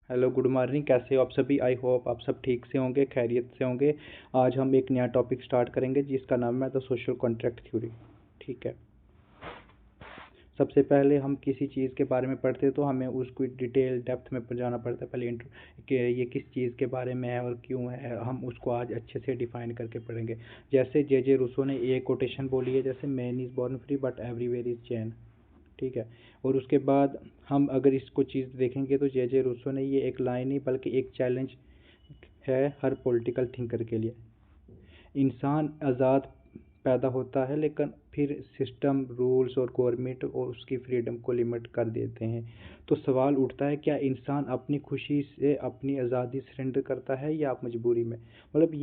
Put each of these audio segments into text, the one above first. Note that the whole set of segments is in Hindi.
Hello, good morning. कैसे हो आप सभी? आई होप आप सब ठीक से होंगे, खैरियत से होंगे। आज हम एक नया टॉपिक स्टार्ट करेंगे जिसका नाम है द सोशल कॉन्ट्रैक्ट थ्योरी। ठीक है। सबसे पहले हम किसी चीज़ के बारे में पढ़ते हैं तो हमें उसको डिटेल डेप्थ में जाना पड़ता है। पहले इंट्रो कि ये किस चीज़ के बारे में है और क्यों है, हम उसको आज अच्छे से डिफाइन करके पढ़ेंगे। जैसे जे जे रूसो ने एक कोटेशन बोली है, जैसे man is born free but everywhere is chain. ठीक है। और उसके बाद हम अगर इसको चीज़ देखेंगे तो जे जे रूसो ने ये एक लाइन ही बल्कि एक चैलेंज है हर पॉलिटिकल थिंकर के लिए। इंसान आज़ाद पैदा होता है लेकिन फिर सिस्टम, रूल्स और गवर्नमेंट और उसकी फ्रीडम को लिमिट कर देते हैं। तो सवाल उठता है, क्या इंसान अपनी खुशी से अपनी आज़ादी सरेंडर करता है या मजबूरी में? मतलब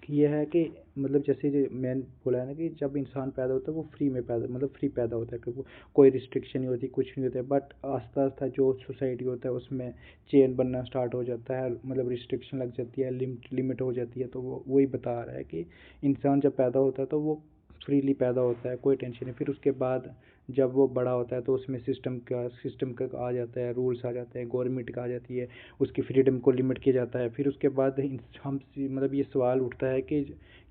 ये है कि मतलब जैसे जो मैंने बोला है ना कि जब इंसान पैदा होता है वो फ्री में पैदा मतलब फ्री पैदा होता है कि वो कोई रिस्ट्रिक्शन नहीं होती, कुछ नहीं होता है। बट आस्ता आस्ता जो सोसाइटी होता है उसमें चेन बनना स्टार्ट हो जाता है, मतलब रिस्ट्रिक्शन लग जाती है, लिमिट लिमिट हो जाती है। तो वो वही बता रहा है कि इंसान जब पैदा होता है तो वो फ्रीली पैदा होता है, कोई टेंशन नहीं। फिर उसके बाद जब वो बड़ा होता है तो उसमें सिस्टम का आ जाता है, रूल्स आ जाते हैं, गवर्नमेंट का आ जाती है, उसकी फ्रीडम को लिमिट किया जाता है। फिर उसके बाद हम मतलब ये सवाल उठता है कि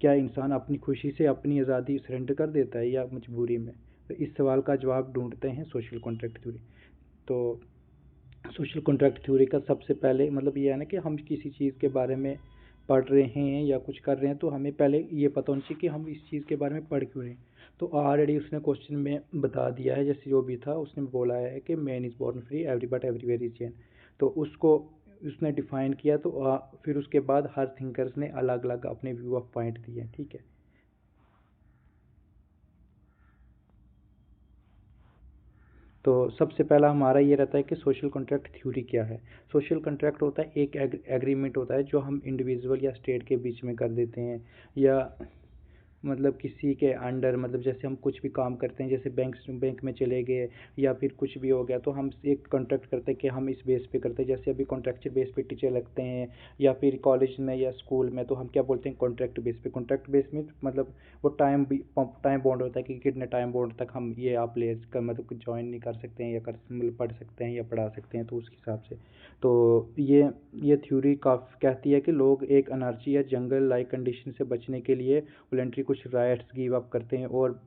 क्या इंसान अपनी खुशी से अपनी आज़ादी सरेंडर कर देता है या मजबूरी में? तो इस सवाल का जवाब ढूंढते हैं सोशल कॉन्ट्रैक्ट थ्योरी। तो सोशल कॉन्ट्रैक्ट थ्योरी का सबसे पहले मतलब ये है ना कि हम किसी चीज़ के बारे में पढ़ रहे हैं या कुछ कर रहे हैं तो हमें पहले ये पता होना चाहिए कि हम इस चीज़ के बारे में पढ़ क्यों रहे हैं। तो ऑलरेडी उसने क्वेश्चन में बता दिया है, जैसे जो भी था उसने बोला है कि man is born free every but everywhere is chain. तो उसको उसने डिफाइन किया। तो फिर उसके बाद हर थिंकर्स ने अलग अलग अपने व्यू ऑफ पॉइंट दिए। ठीक है। तो सबसे पहला हमारा ये रहता है कि सोशल कॉन्ट्रैक्ट थ्योरी क्या है। सोशल कॉन्ट्रैक्ट होता है एक एग्रीमेंट होता है जो हम इंडिविजुअल या स्टेट के बीच में कर देते हैं, या मतलब किसी के अंडर, मतलब जैसे हम कुछ भी काम करते हैं, जैसे बैंक में चले गए या फिर कुछ भी हो गया तो हम एक कॉन्ट्रैक्ट करते हैं कि हम इस बेस पे करते हैं। जैसे अभी कॉन्ट्रैक्चुअल बेस पे टीचर लगते हैं या फिर कॉलेज में या स्कूल में, तो हम क्या बोलते हैं, कॉन्ट्रैक्ट बेस पे। कॉन्ट्रैक्ट बेस में मतलब वो टाइम बॉन्ड होता है कि कितने टाइम बॉन्ड तक हम ये आप ले कर मतलब ज्वाइन नहीं कर सकते हैं या कर मतलब पढ़ सकते हैं या पढ़ा सकते हैं, तो उस हिसाब से। तो ये थ्योरी काफ़ी कहती है कि लोग एक एनर्जी या जंगल लाइक कंडीशन से बचने के लिए वॉलंटरी कुछ राइट्स गिव अप करते हैं और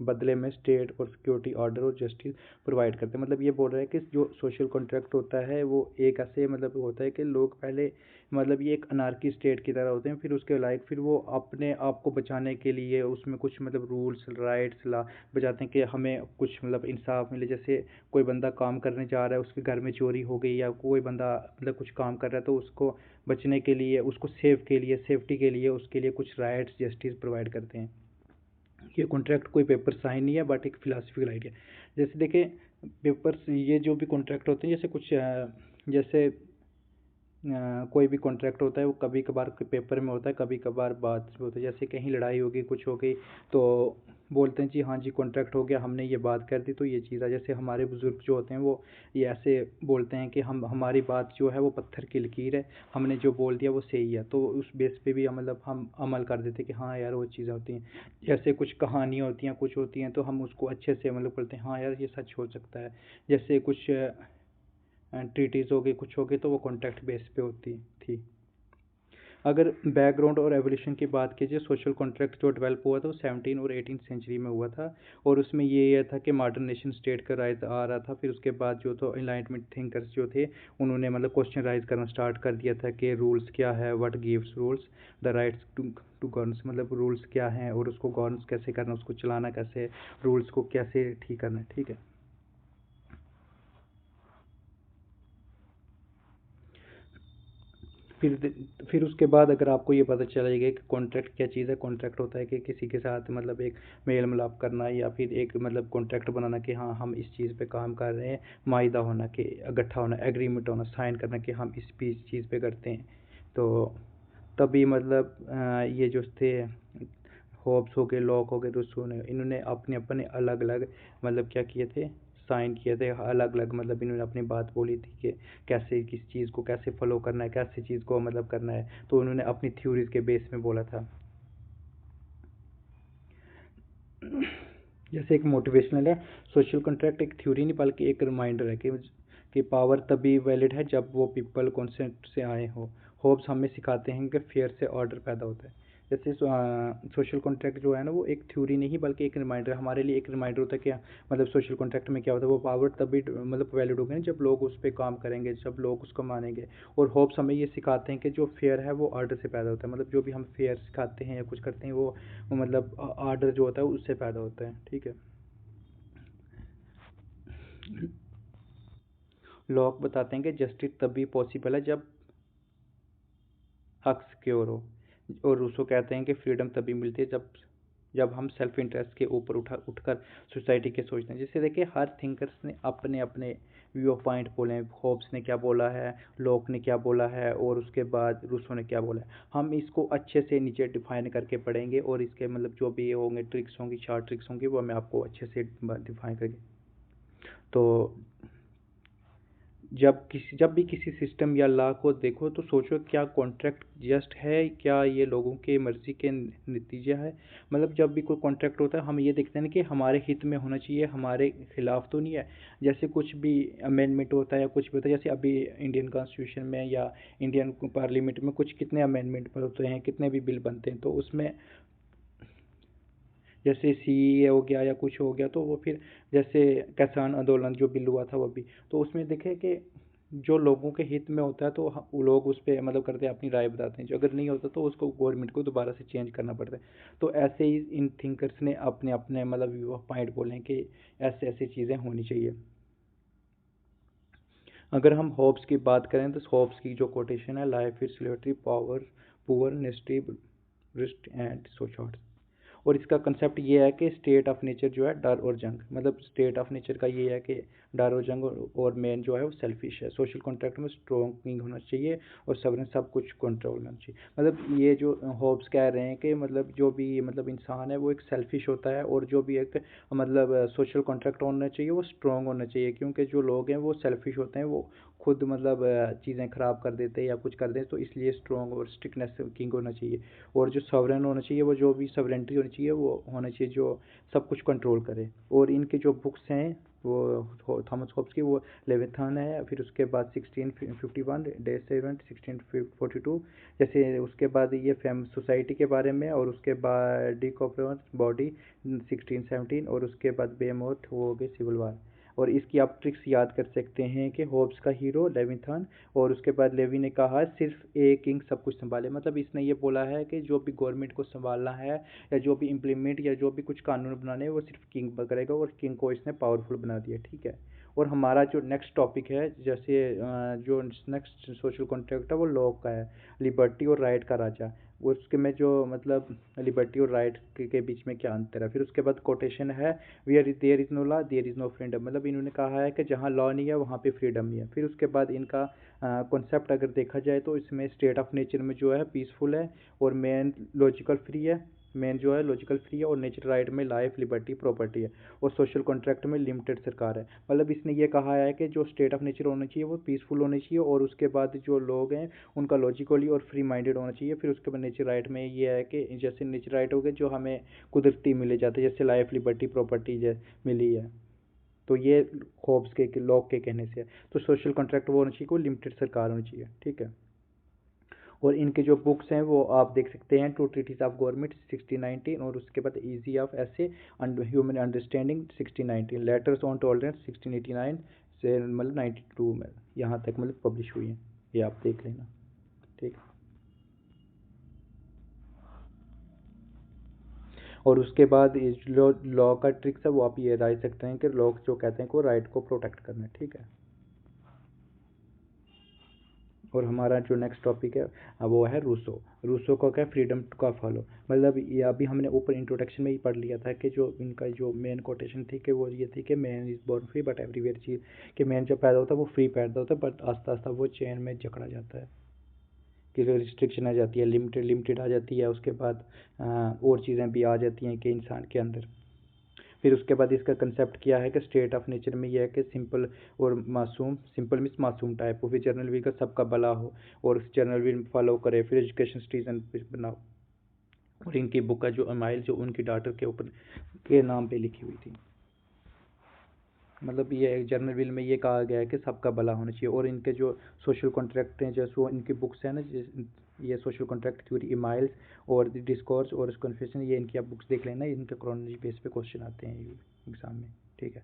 बदले में स्टेट और सिक्योरिटी ऑर्डर और जस्टिस प्रोवाइड करते हैं। मतलब ये बोल रहे हैं कि जो सोशल कॉन्ट्रैक्ट होता है वो एक ऐसे मतलब होता है कि लोग पहले मतलब ये एक अनार्की स्टेट की तरह होते हैं, फिर उसके लाइक फिर वो अपने आप को बचाने के लिए उसमें कुछ मतलब रूल्स राइट्स ला बचाते हैं कि हमें कुछ मतलब इंसाफ मिले। जैसे कोई बंदा काम करने जा रहा है, उसके घर में चोरी हो गई, या कोई बंदा मतलब कुछ काम कर रहा है तो उसको बचने के लिए, उसको सेफ्टी के लिए उसके लिए कुछ राइट्स जस्टिस प्रोवाइड करते हैं। ये कॉन्ट्रैक्ट कोई पेपर साइन नहीं है बट एक फिलोसफिकल आइडिया। जैसे देखें, पेपर्स ये जो भी कॉन्ट्रैक्ट होते हैं, जैसे कुछ जैसे कोई भी कॉन्ट्रैक्ट होता है वो कभी कभार पेपर में होता है, कभी कभार बात में होता है। जैसे कहीं लड़ाई हो गई, कुछ हो गई, तो बोलते हैं जी हाँ जी कॉन्ट्रैक्ट हो गया, हमने ये बात कर दी तो ये चीज़ है। जैसे हमारे बुजुर्ग जो होते हैं वो ये ऐसे बोलते हैं कि हम हमारी बात जो है वो पत्थर की लकीर है, हमने जो बोल दिया वो सही है। तो उस बेस पे भी मतलब हम अमल कर देते हैं कि हाँ यार वो चीज़ें होती हैं। जैसे कुछ कहानियाँ होती हैं, कुछ होती हैं, तो हम उसको अच्छे से मतलब बोलते हैं हाँ यार ये सच हो सकता है। जैसे कुछ ट्रीटीज हो गई, कुछ हो गई, तो वो कॉन्ट्रैक्ट बेस पे होती थी। अगर बैकग्राउंड और एवोल्यूशन की बात कीजिए, सोशल कॉन्ट्रैक्ट जो डेवलप हुआ था वो 17 और 18 सेंचुरी में हुआ था। और उसमें ये था कि मॉडर्न नेशन स्टेट का राइज आ रहा था। फिर उसके बाद जो तो एनलाइटमेंट थिंकर्स जो थे उन्होंने मतलब क्वेश्चन राइज करना स्टार्ट कर दिया था कि रूल्स क्या है, what gives rules, the rights to governance, मतलब रूल्स क्या हैं और उसको गवर्नेंस कैसे करना, उसको चलाना कैसे, रूल्स को कैसे ठीक करना है। ठीक है। फिर फिर उसके बाद अगर आपको ये पता चलेगा कि कॉन्ट्रैक्ट क्या चीज़ है। कॉन्ट्रैक्ट होता है कि किसी के साथ मतलब एक मेल मिलाप करना, या फिर एक मतलब कॉन्ट्रैक्ट बनाना कि हाँ हम इस चीज़ पे काम कर रहे हैं, माहिदा होना कि इकट्ठा होना, एग्रीमेंट होना, साइन करना कि हम इस चीज़ पे करते हैं। तो तभी मतलब ये जो थे होब्स हो गए, लॉक हो गए, रूसो ने, इन्होंने अपने अपने अलग अलग मतलब क्या किए थे, साइन किए थे अलग अलग। मतलब इन्होंने अपनी बात बोली थी कि कैसे किस चीज़ को कैसे फॉलो करना है, कैसे चीज़ को मतलब करना है। तो उन्होंने अपनी थ्योरीज के बेस में बोला था। जैसे एक मोटिवेशनल है, सोशल कॉन्ट्रैक्ट एक थ्योरी नहीं बल्कि एक रिमाइंडर है कि कि पावर तभी वैलिड है जब वो पीपल कॉन्सेंट से आए हो। होब्स हमें सिखाते हैं कि फेयर से ऑर्डर पैदा होता है। जैसे सोशल कॉन्ट्रैक्ट जो है ना, वो एक थ्योरी नहीं बल्कि एक रिमाइंडर, हमारे लिए एक रिमाइंडर होता है कि मतलब सोशल कॉन्ट्रैक्ट में क्या होता है, वो पावर तभी मतलब वैलिड होगी ना जब लोग उस पर काम करेंगे, जब लोग उसको मानेंगे। और होप्स हमें ये सिखाते हैं कि जो फेयर है वो आर्डर से पैदा होता है, मतलब जो भी हम फेयर सिखाते हैं या कुछ करते हैं वो मतलब आर्डर जो होता है उससे पैदा होता है, ठीक है। लॉक बताते हैं कि जस्टिस तभी पॉसिबल है जब हक सिक्योर हो। और रूसो कहते हैं कि फ्रीडम तभी मिलती है जब हम सेल्फ इंटरेस्ट के ऊपर उठकर सोसाइटी के सोचते हैं। जैसे देखिए, हर थिंकर्स ने अपने अपने व्यू ऑफ पॉइंट बोले हैं। होब्स ने क्या बोला है, लॉक ने क्या बोला है, और उसके बाद रूसो ने क्या बोला है। हम इसको अच्छे से नीचे डिफाइन करके पढ़ेंगे, और इसके मतलब जो भी होंगे ट्रिक्स होंगी, चार ट्रिक्स होंगी, वो मैं आपको अच्छे से डिफाइन करके। तो जब भी किसी सिस्टम या लॉ को देखो तो सोचो, क्या कॉन्ट्रैक्ट जस्ट है, क्या ये लोगों के मर्जी के नतीजा है। मतलब जब भी कोई कॉन्ट्रैक्ट होता है हम ये देखते हैं ना कि हमारे हित में होना चाहिए, हमारे खिलाफ तो नहीं है। जैसे कुछ भी अमेंडमेंट होता है या कुछ भी होता है, जैसे अभी इंडियन कॉन्स्टिट्यूशन में या इंडियन पार्लियामेंट में कुछ कितने अमेंडमेंट होते हैं, कितने भी बिल बनते हैं, तो उसमें जैसे सीए हो गया या कुछ हो गया, तो वो फिर जैसे किसान आंदोलन जो बिल हुआ था वो भी, तो उसमें देखे कि जो लोगों के हित में होता है तो वो लोग उस पर मतलब करते हैं, अपनी राय बताते हैं। जो अगर नहीं होता तो उसको गवर्नमेंट को दोबारा से चेंज करना पड़ता है। तो ऐसे ही इन थिंकर्स ने अपने अपने मतलब व्यू ऑफ पॉइंट बोले हैं कि ऐसे ऐसी चीज़ें होनी चाहिए। अगर हम होब्स की बात करें तो होब्स की जो कोटेशन है, life is slavery, power poor नेस्टी wrist and so short. और इसका कंसेप्ट ये है कि स्टेट ऑफ नेचर जो है डर और जंग, मतलब स्टेट ऑफ नेचर का ये है कि डर और जंग, और मेन जो है वो सेल्फिश है। सोशल कॉन्ट्रैक्ट में स्ट्रॉन्ग किंग होना चाहिए और सबने सब कुछ कंट्रोल होना चाहिए। मतलब ये जो होब्स कह रहे हैं कि मतलब जो भी मतलब इंसान है वो एक सेल्फिश होता है, और जो भी एक मतलब सोशल कॉन्ट्रैक्ट होना चाहिए वो स्ट्रॉन्ग होना चाहिए, क्योंकि जो लोग हैं वो सेल्फिश होते हैं, वो खुद मतलब चीज़ें ख़राब कर देते हैं या कुछ कर दें, तो इसलिए स्ट्रॉन्ग और स्ट्रिक्टनेस किंग होना चाहिए। और जो सॉवरेन होना चाहिए, वो जो भी सॉवरेंटी होनी चाहिए वो होना चाहिए जो सब कुछ कंट्रोल करे। और इनके जो बुक्स हैं वो थॉमस होब्स की, वो लेविथान है, फिर उसके बाद 1651 डे सेवन 1642, जैसे उसके बाद ये फेम सोसाइटी के बारे में, और उसके बाद डी कॉपरस बॉडी 1617, और उसके बाद बेमोथ वो हो गए सिविल वार। और इसकी आप ट्रिक्स याद कर सकते हैं कि होब्स का हीरो लेविथन, और उसके बाद लेवी ने कहा सिर्फ एक किंग सब कुछ संभाले। मतलब इसने ये बोला है कि जो भी गवर्नमेंट को संभालना है या जो भी इम्प्लीमेंट या जो भी कुछ कानून बनाने हैं वो सिर्फ किंग करेगा, और किंग को इसने पावरफुल बना दिया, ठीक है। और हमारा जो नेक्स्ट टॉपिक है, जैसे जो नेक्स्ट सोशल कॉन्ट्रैक्ट है वो लॉ का है, लिबर्टी और राइट का राजा। उसके में जो मतलब लिबर्टी और राइट के बीच में क्या अंतर है। फिर उसके बाद कोटेशन है, where there is no law there is no freedom. मतलब इन्होंने कहा है कि जहाँ लॉ नहीं है वहाँ पे फ्रीडम नहीं है। फिर उसके बाद इनका कॉन्सेप्ट अगर देखा जाए तो इसमें स्टेट ऑफ नेचर में जो है पीसफुल है, और मेन लॉजिकल फ्री है, मेन जो है लॉजिकल फ्री है, और नेचर राइट में लाइफ लिबर्टी प्रॉपर्टी है, और सोशल कॉन्ट्रैक्ट में लिमिटेड सरकार है। मतलब इसने ये कहा है कि जो स्टेट ऑफ नेचर होना चाहिए वो पीसफुल होना चाहिए, और उसके बाद जो लोग हैं उनका लॉजिकली और फ्री माइंडेड होना चाहिए। फिर उसके बाद नेचर राइट में ये है कि जैसे नेचर राइट हो गए जो हमें कुदरती मिले जाते हैं, जैसे लाइफ लिबर्टी प्रॉपर्टी मिली है। तो ये होब्स के लॉक के कहने से है। तो सोशल कॉन्ट्रैक्ट वो होना चाहिए, कोई लिमिटेड सरकार होनी चाहिए, ठीक है। और इनके जो बुक्स हैं वो आप देख सकते हैं, टू ट्रीटीज ऑफ गवर्नमेंट 1619, और उसके बाद इजी ऑफ ऐसे human understanding 1619, letters on tolerance 1689 से मतलब 92 में यहाँ तक मतलब पब्लिश हुई है। ये आप देख लेना, ठीक है। और उसके बाद जो लॉ का ट्रिक्स है वो आप ये राय सकते हैं कि लोग जो कहते हैं को राइट को प्रोटेक्ट करना है, ठीक है। और हमारा जो नेक्स्ट टॉपिक है वो है रूसो। रूसो का क्या, फ्रीडम का फॉलो। मतलब ये अभी हमने ऊपर इंट्रोडक्शन में ही पढ़ लिया था कि जो इनका जो मेन कोटेशन थी कि वो ये थी कि man is born free but everywhere चीज, कि मैन जब पैदा होता है वो फ्री पैदा होता है, बट आस्ता आस्ता वो चेन में जकड़ा जाता है, कि रिस्ट्रिक्शन आ जाती है, लिमिटेड लिमिटेड आ जाती है। उसके बाद और चीज़ें भी आ जाती हैं कि इंसान के अंदर। फिर उसके बाद इसका कंसेप्ट क्या है कि स्टेट ऑफ नेचर में ये है कि सिंपल और मासूम, सिंपल मीन्स मासूम टाइप हो, फिर जर्नल वी का सबका भला हो, और उस जर्नल वी फॉलो करे, फिर एजुकेशन सिटीजन बनाओ। और इनकी बुक है जो अमाइल, जो उनकी डॉटर के ऊपर के नाम पे लिखी हुई थी। मतलब ये जनरल विल में ये कहा गया है कि सबका भला होना चाहिए। और इनके जो सोशल कॉन्ट्रैक्ट हैं, जैसे वो इनकी बुक्स हैं ना, ये सोशल कॉन्ट्रैक्ट थ्योरी, इमाइल्स और द डिस्कोर्स और कन्फेशन, ये इनकी आप बुक्स देख लेना, इनके क्रोनोलॉजी बेस पे क्वेश्चन आते हैं एग्जाम में, ठीक है।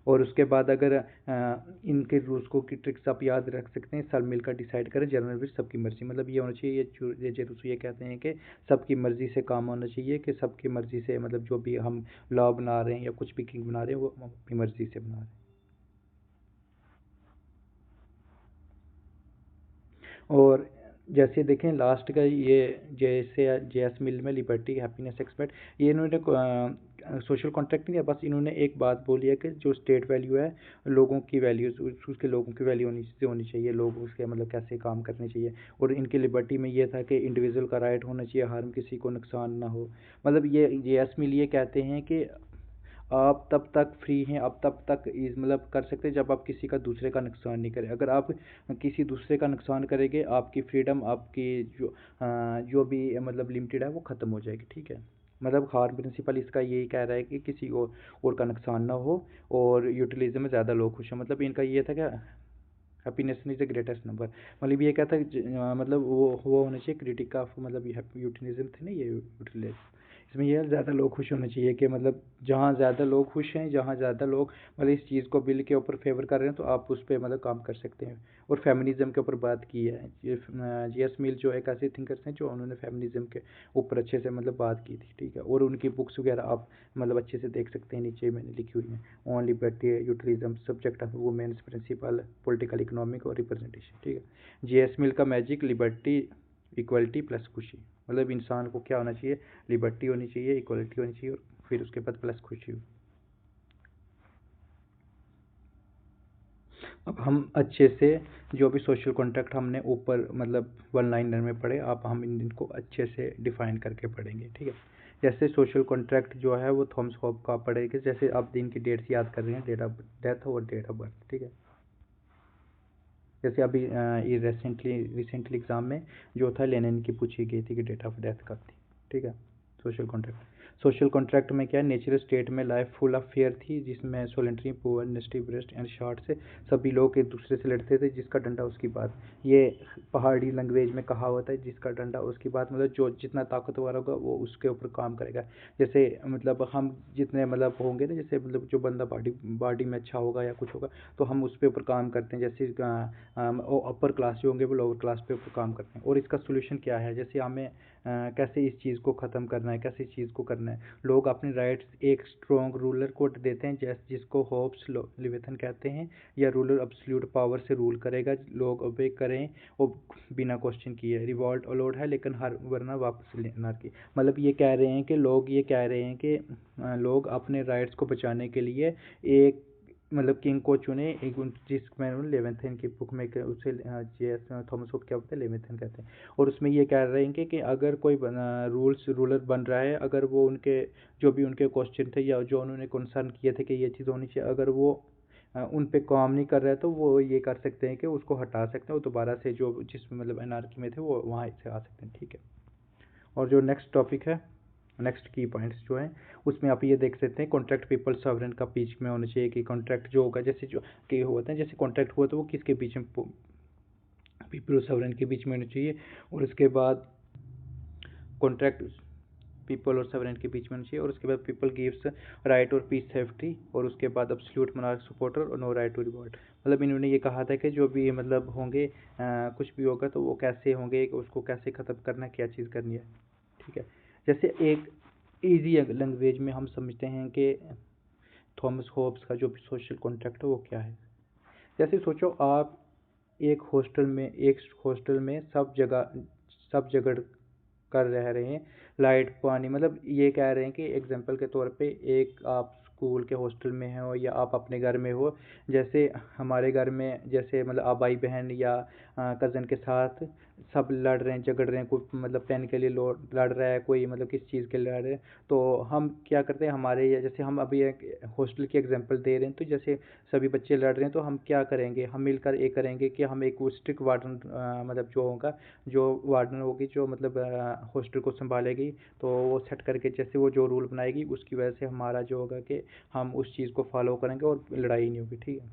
और उसके बाद अगर इनके रूल्स को की ट्रिक्स आप याद रख सकते हैं, सब मिलकर डिसाइड करें, जनरल विल सबकी मर्जी, मतलब ये होना चाहिए, ये रूल्स ये कहते हैं कि सबकी मर्जी से काम होना चाहिए, कि सबकी मर्जी से मतलब जो भी हम लॉ बना रहे हैं या कुछ भी किंग बना रहे हैं वो हम अपनी मर्जी से बना रहे हैं। और जैसे देखें लास्ट का ये, जैसे जेएस मिल में लिबर्टी हैप्पीनेस एक्सपर्ट, ये इन्होंने सोशल कॉन्ट्रैक्ट नहीं है, बस इन्होंने एक बात बोली है कि जो स्टेट वैल्यू है, लोगों की वैल्यू, उसके लोगों की वैल्यू होनी चाहिए, लोग उसके मतलब कैसे काम करने चाहिए। और इनकी लिबर्टी में ये था कि इंडिविजुअल का राइट होना चाहिए, हर किसी को नुकसान ना हो। मतलब ये जेएस मिल ये कहते हैं कि आप तब तक फ्री हैं, आप तब तक इस मतलब कर सकते हैं जब आप किसी का दूसरे का नुकसान नहीं करें। अगर आप किसी दूसरे का नुकसान करेंगे, आपकी फ्रीडम, आपकी जो भी मतलब लिमिटेड है वो ख़त्म हो जाएगी, ठीक है। मतलब हार्म प्रिंसिपल इसका यही कह रहा है कि किसी और का नुकसान ना हो, और यूटिलिज्म में ज़्यादा लोग खुश हों। मतलब इनका ये था क्या, happiness is the greatest number. मतलब ये कहता है मतलब वो होना चाहिए क्रिटिक ऑफ, मतलब यूटिलिज्म थे ना ये यूटिलिज्म, इसमें ये ज़्यादा लोग खुश होने चाहिए, कि मतलब जहाँ ज़्यादा लोग खुश हैं, जहाँ ज़्यादा लोग मतलब इस चीज़ को बिल के ऊपर फेवर कर रहे हैं, तो आप उस पर मतलब काम कर सकते हैं। और फेमिनिज्म के ऊपर बात की है, जीएस मिल जो एक ऐसे थिंकर्स हैं जो उन्होंने फेमिनिज्म के ऊपर अच्छे से मतलब बात की थी, ठीक है। और उनकी बुक्स वगैरह आप मतलब अच्छे से देख सकते हैं, नीचे मैंने लिखी हुई हैं, on liberty, utilitarianism, subject of women's principle, political economic और रिप्रेजेंटेशन, ठीक है। जीएस मिल का मैजिक, लिबर्टी, इक्वलिटी प्लस खुशी। मतलब इंसान को क्या होना चाहिए, लिबर्टी होनी चाहिए, इक्वलिटी होनी चाहिए, और फिर उसके बाद प्लस खुशी हो। अब हम अच्छे से जो भी सोशल कॉन्ट्रैक्ट हमने ऊपर मतलब वन लाइनर में पढ़े, आप हम इनको अच्छे से डिफाइन करके पढ़ेंगे, ठीक है। जैसे सोशल कॉन्ट्रैक्ट जो है वो थॉमस होब का पढ़ेंगे, जैसे आप दिन की डेट्स याद कर रहे हैं, डेट ऑफ डेथ और डेट ऑफ बर्थ, ठीक है। जैसे अभी ये रिसेंटली एग्जाम में जो था लेनिन की पूछी गई थी कि डेट ऑफ डेथ कब थी, ठीक है। सोशल कॉन्ट्रैक्ट में क्या है, नेचुरल स्टेट में लाइफ फुल ऑफ फेयर थी, जिसमें solitary, poor, nasty, brutish and short से सभी लोग एक दूसरे से लड़ते थे, जिसका डंडा उसकी बात। ये पहाड़ी लैंग्वेज में कहा होता है, जिसका डंडा उसकी बात, मतलब जो जितना ताकतवर होगा वो उसके ऊपर काम करेगा। जैसे मतलब हम जितने मतलब होंगे ना, जैसे मतलब जो बंदा बॉडी बॉडी में अच्छा होगा या कुछ होगा, तो हम उस पे ऊपर काम करते हैं। जैसे अपर क्लास जो होंगे वो लोअर क्लास पे ऊपर काम करते हैं। और इसका सोल्यूशन क्या है, जैसे हमें कैसे इस चीज़ को ख़त्म करना है, कैसे इस चीज़ को करना है। लोग अपने राइट्स एक स्ट्रॉन्ग रूलर को देते हैं, जिसको होब्स लिविथन कहते हैं, या रूलर अब्सोल्यूट पावर से रूल करेगा, लोग ओबे करें और बिना क्वेश्चन किए। रिवॉल्ट अलाउड है लेकिन हर वरना वापस लेना की। मतलब ये कह रहे हैं कि लोग ये कह रहे हैं कि लोग अपने राइट्स को बचाने के लिए एक मतलब किंग को चुने, एक जिसमें लेवेंथन की बुक में उसे जेएस थॉमस हुक क्या बोलते हैं, लेवेंथन कहते हैं। और उसमें ये कह रहे हैं कि अगर कोई रूलर बन रहा है, अगर वो उनके जो भी उनके क्वेश्चन थे या जो उन्होंने कंसर्न किए थे कि ये चीज़ होनी चाहिए, अगर वो उन पे काम नहीं कर रहा है, तो वो ये कर सकते हैं कि उसको हटा सकते हैं, वो दोबारा से जो जिसमें मतलब एनार्की में थे वो वहाँ से आ सकते हैं, ठीक है। और जो नेक्स्ट टॉपिक है, नेक्स्ट की पॉइंट्स जो हैं उसमें आप ये देख सकते हैं, कॉन्ट्रैक्ट पीपल सॉवरेन का बीच में होना चाहिए, कि कॉन्ट्रैक्ट जो होगा जैसे जो कि होता है, जैसे कॉन्ट्रैक्ट हुआ तो वो किसके बीच में, पीपल और सॉवरेन के बीच में होना चाहिए। और उसके बाद कॉन्ट्रैक्ट पीपल और सवरेन के बीच में होना चाहिए। और उसके बाद पीपल गिव्स राइट और पीस सेफ्टी, और उसके बाद अब्सोल्यूट मोनार्क सपोर्टर और नो राइट टू रिवॉल्ट। मतलब इन्होंने ये कहा था कि जो भी मतलब होंगे कुछ भी होगा तो वो कैसे होंगे, उसको कैसे ख़त्म करना है, क्या चीज़ करनी है, ठीक है। जैसे एक ईजी लैंग्वेज में हम समझते हैं कि थॉमस होब्स का जो सोशल कॉन्ट्रैक्ट है वो क्या है। जैसे सोचो आप एक हॉस्टल में सब जगह कर रह रहे हैं, लाइट पानी, मतलब ये कह रहे हैं कि एग्जांपल के तौर पे एक आप स्कूल के हॉस्टल में हो या आप अपने घर में हो। जैसे हमारे घर में जैसे मतलब आप भाई बहन या कज़न के साथ सब लड़ रहे हैं, झगड़ रहे हैं, कोई मतलब पेन के लिए लड़ रहा है, कोई मतलब किस चीज़ के लिए लड़ रहे हैं। तो हम क्या करते हैं, हमारे जैसे हम अभी एक हॉस्टल की एग्जांपल दे रहे हैं, तो जैसे सभी बच्चे लड़ रहे हैं तो हम क्या करेंगे, हम मिलकर एक करेंगे कि हम एक स्ट्रिक्ट वार्डन मतलब जो होगा, जो वार्डन होगी, जो मतलब हॉस्टल को संभालेगी, तो वो सेट करके जैसे वो जो रूल बनाएगी उसकी वजह से हमारा जो होगा कि हम उस चीज़ को फॉलो करेंगे और लड़ाई नहीं होगी, ठीक है।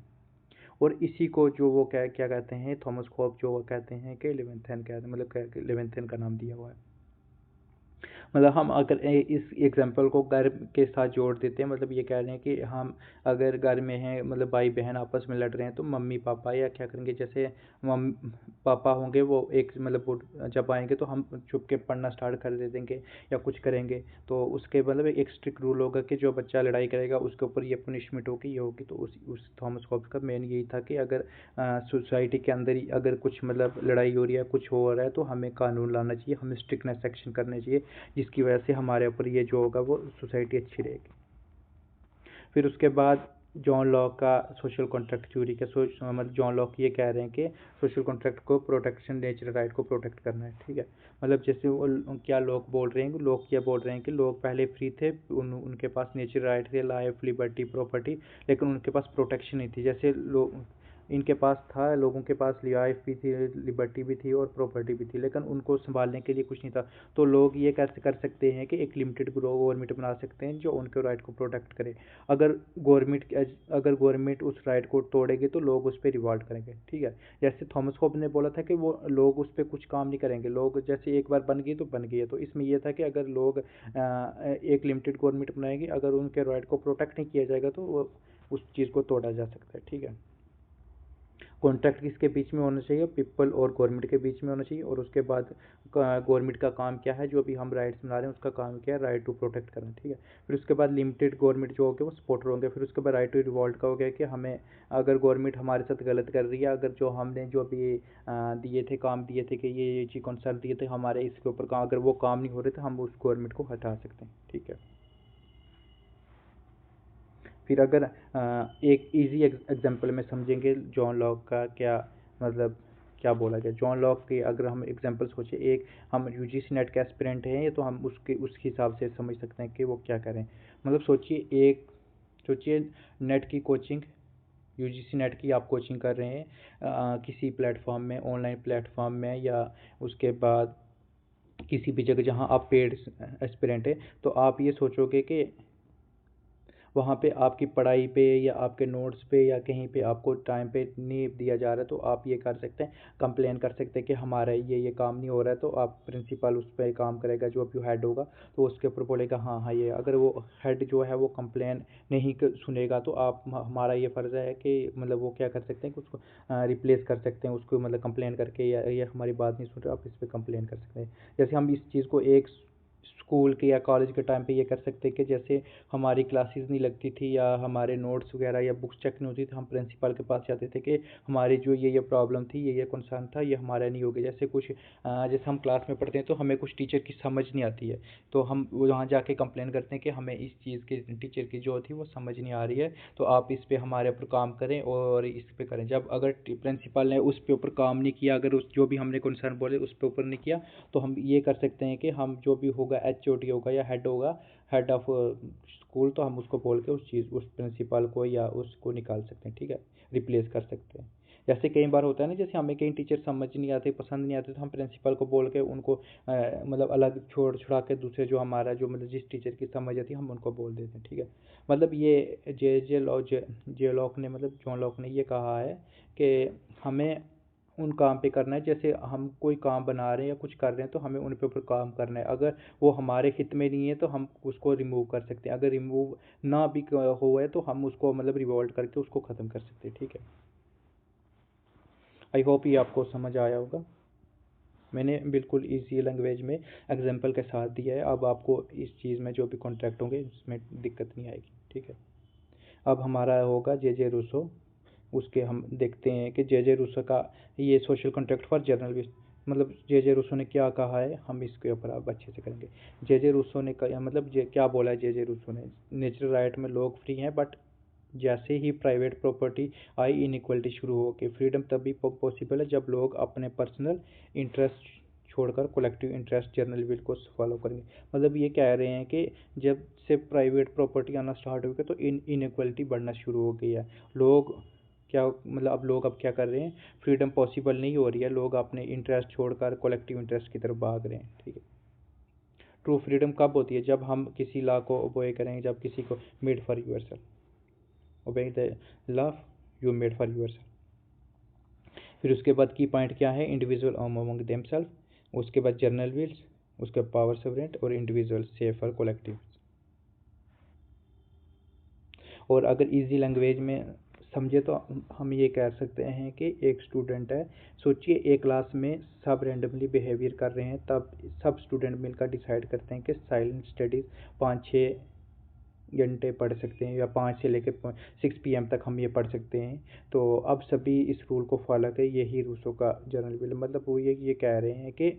और इसी को जो वो क्या क्या कहते हैं, थॉमस होब्स जो वो कहते हैं कि लेविथन कहते हैं, मतलब लेविथन का नाम दिया हुआ है। मतलब हम अगर इस एग्जांपल को घर के साथ जोड़ देते हैं, मतलब ये कह रहे हैं कि हम अगर घर में हैं, मतलब भाई बहन आपस में लड़ रहे हैं, तो मम्मी पापा या क्या करेंगे, जैसे मम पापा होंगे वो एक मतलब जब आएंगे तो हम चुप के पढ़ना स्टार्ट कर दे देंगे या कुछ करेंगे, तो उसके मतलब एक स्ट्रिक्ट रूल होगा कि जो बच्चा लड़ाई करेगा उसके ऊपर ये पनिशमेंट होगी, ये होगी। तो उस थॉमस हॉब्स का मेन यही था कि अगर सोसाइटी के अंदर ही अगर कुछ मतलब लड़ाई हो रही है, कुछ हो रहा है, तो हमें कानून लाना चाहिए, हमें स्ट्रिक्टनेस एक्शन करने चाहिए, जिसकी वजह से हमारे ऊपर ये जो होगा वो सोसाइटी अच्छी रहेगी। फिर उसके बाद जॉन लॉक का सोशल कॉन्ट्रैक्ट थ्योरी का मतलब जॉन लॉक ये कह रहे हैं कि सोशल कॉन्ट्रैक्ट को प्रोटेक्शन, नेचुरल राइट को प्रोटेक्ट करना है, ठीक है। मतलब जैसे वो क्या लोग बोल रहे हैं, लोग क्या बोल रहे हैं कि लोग पहले फ्री थे, उनके पास नेचुरल राइट थे, लाइफ, लिबर्टी, प्रॉपर्टी, लेकिन उनके पास प्रोटेक्शन नहीं थी। जैसे लोग इनके पास था, लोगों के पास लाइफ भी थी, लिबर्टी भी थी और प्रॉपर्टी भी थी, लेकिन उनको संभालने के लिए कुछ नहीं था। तो लोग ये कैसे कर सकते हैं कि एक लिमिटेड गवर्नमेंट बना सकते हैं जो उनके राइट को प्रोटेक्ट करे। अगर गवर्नमेंट उस राइट को तोड़ेगी तो लोग उस पर रिवॉल्ट करेंगे, ठीक है। जैसे थॉमस होब्स ने बोला था कि वो लोग उस पर कुछ काम नहीं करेंगे, लोग जैसे एक बार बन गई तो बन गई है। तो इसमें यह था कि अगर लोग एक लिमिटेड गवर्नमेंट बनाएंगे, अगर उनके राइट को प्रोटेक्ट नहीं किया जाएगा तो वो उस चीज़ को तोड़ा जा सकता है, ठीक है। कॉन्ट्रैक्ट किसके बीच में होना चाहिए, पीपल और गवर्नमेंट के बीच में होना चाहिए। और उसके बाद गवर्नमेंट का काम क्या है, जो भी हम राइट्स बना रहे हैं उसका काम क्या है, राइट टू प्रोटेक्ट करना, ठीक है। फिर उसके बाद लिमिटेड गवर्नमेंट जो होंगे वो सपोर्टर होंगे। फिर उसके बाद राइट टू रिवॉल्ट का हो गया कि हमें अगर गवर्नमेंट हमारे साथ गलत कर रही है, अगर जो हमने जो भी दिए थे, काम दिए थे कि ये चीज़ कंसर्न दिए थे हमारे इसके ऊपर काम, अगर वो काम नहीं हो रहे तो हम उस गवर्नमेंट को हटा सकते हैं, ठीक है। फिर अगर एक इजी एग्जांपल में समझेंगे जॉन लॉक का क्या मतलब क्या बोला गया। जॉन लॉक के अगर हम एग्जांपल सोचे, एक हम यूजीसी नेट के एस्पिरेंट हैं तो हम उस हिसाब से समझ सकते हैं कि वो क्या करें। मतलब सोचिए नेट की कोचिंग, यूजीसी नेट की आप कोचिंग कर रहे हैं किसी प्लेटफॉर्म में, ऑनलाइन प्लेटफॉर्म में, या उसके बाद किसी भी जगह जहां आप पेड एस्पिरेंट है। तो आप ये सोचोगे कि वहाँ पे आपकी पढ़ाई पे या आपके नोट्स पे या कहीं पे आपको टाइम पे नहीं दिया जा रहा है, तो आप ये कर सकते हैं, कंप्लेन कर सकते हैं कि हमारा ये काम नहीं हो रहा है। तो आप प्रिंसिपल उस पर काम करेगा, जो भी हेड होगा तो उसके ऊपर बोलेगा हाँ हाँ ये। अगर वो हेड जो है वो कंप्लेन नहीं सुनेगा तो आप हमारा ये फ़र्ज़ है कि मतलब वो क्या कर सकते हैं कि उसको रिप्लेस कर सकते हैं उसको, मतलब कंप्लेन करके, या ये हमारी बात नहीं सुन रहे, आप इस पर कंप्लेन कर सकते हैं। जैसे हम इस चीज़ को एक स्कूल के या कॉलेज के टाइम पे ये कर सकते हैं कि जैसे हमारी क्लासेस नहीं लगती थी या हमारे नोट्स वगैरह या बुक्स चेक नहीं होती थी, हम प्रिंसिपल के पास जाते थे कि हमारी जो ये प्रॉब्लम थी, ये कंसर्न था, ये हमारा नहीं हो गया। जैसे कुछ जैसे हम क्लास में पढ़ते हैं तो हमें कुछ टीचर की समझ नहीं आती है, तो हम वहाँ जाके कंप्लेन करते हैं कि हमें इस चीज़ की टीचर की जो थी वो समझ नहीं आ रही है, तो आप इस पर हमारे ऊपर काम करें और इस पर करें। जब अगर प्रिंसिपल ने उस पे ऊपर काम नहीं किया, अगर उस जो भी हमने कंसर्न बोले उस पे ऊपर नहीं किया, तो हम ये कर सकते हैं कि हम जो भी होगा एचओडी होगा या हेड होगा, हेड ऑफ स्कूल, तो हम उसको बोल के उस प्रिंसिपल को या उसको निकाल सकते हैं, ठीक है, रिप्लेस कर सकते हैं। जैसे कई बार होता है ना, जैसे हमें कई टीचर समझ नहीं आते, पसंद नहीं आते, तो हम प्रिंसिपल को बोल के उनको मतलब अलग छुड़ा के दूसरे जो हमारा जो मतलब जिस टीचर की समझ आती है हम उनको बोल देते हैं, ठीक है। मतलब ये जे लॉक ने मतलब जॉन लॉक ने ये कहा है कि हमें उन काम पे करना है, जैसे हम कोई काम बना रहे हैं या कुछ कर रहे हैं तो हमें उन पे ऊपर काम करना है। अगर वो हमारे हित में नहीं है तो हम उसको रिमूव कर सकते हैं, अगर रिमूव ना भी हो है तो हम उसको मतलब रिवॉल्ट करके उसको ख़त्म कर सकते हैं, ठीक है। आई होप ये आपको समझ आया होगा। मैंने बिल्कुल इजी लैंग्वेज में एग्जांपल के साथ दिया है, अब आपको इस चीज़ में जो भी कॉन्ट्रैक्ट होंगे इसमें दिक्कत नहीं आएगी, ठीक है। अब हमारा होगा जे रूसो, उसके हम देखते हैं कि जे रूसो का ये सोशल कॉन्ट्रैक्ट फॉर जर्नलिस्ट, मतलब जे रूसो ने क्या कहा है, हम इसके ऊपर अब अच्छे से करेंगे। जे रूसो ने मतलब क्या बोला है जे रूसो ने, नेचुरल राइट में लोग फ्री हैं, बट जैसे ही प्राइवेट प्रॉपर्टी आई इनइक्वलिटी शुरू हो गई। फ्रीडम तभी पॉसिबल है जब लोग अपने पर्सनल इंटरेस्ट छोड़कर कलेक्टिव इंटरेस्ट जर्नल विल को फॉलो करेंगे। मतलब ये कह रहे हैं कि जब से प्राइवेट प्रॉपर्टी आना स्टार्ट हो गया तो इनइक्वलिटी बढ़ना शुरू हो गई है। लोग क्या मतलब अब क्या कर रहे हैं, फ्रीडम पॉसिबल नहीं हो रही है, लोग अपने इंटरेस्ट छोड़कर कलेक्टिव इंटरेस्ट की तरफ भाग रहे हैं, ठीक है। ट्रू फ्रीडम कब होती है? जब हम किसी लॉ को ओबे करेंगे, जब किसी को made for yourself, obey the law you made for yourself. फिर उसके बाद की पॉइंट क्या है? इंडिविजुअल अमंग देमसेल्फ, उसके बाद जर्नल विल्स, उसके पावर सोवरेंट और इंडिविजुअल सेफर कोलेक्टिव। और अगर इजी लैंग्वेज में समझे तो हम ये कह सकते हैं कि एक स्टूडेंट है, सोचिए एक क्लास में सब रैंडमली बिहेवियर कर रहे हैं, तब सब स्टूडेंट मिलकर डिसाइड करते हैं कि साइलेंट स्टडीज़ 5-6 घंटे पढ़ सकते हैं या 5 से लेकर 6 PM तक हम ये पढ़ सकते हैं। तो अब सभी इस रूल को फॉलो करें, यही रूसो का जर्नल विल, मतलब वो ये कह रहे हैं कि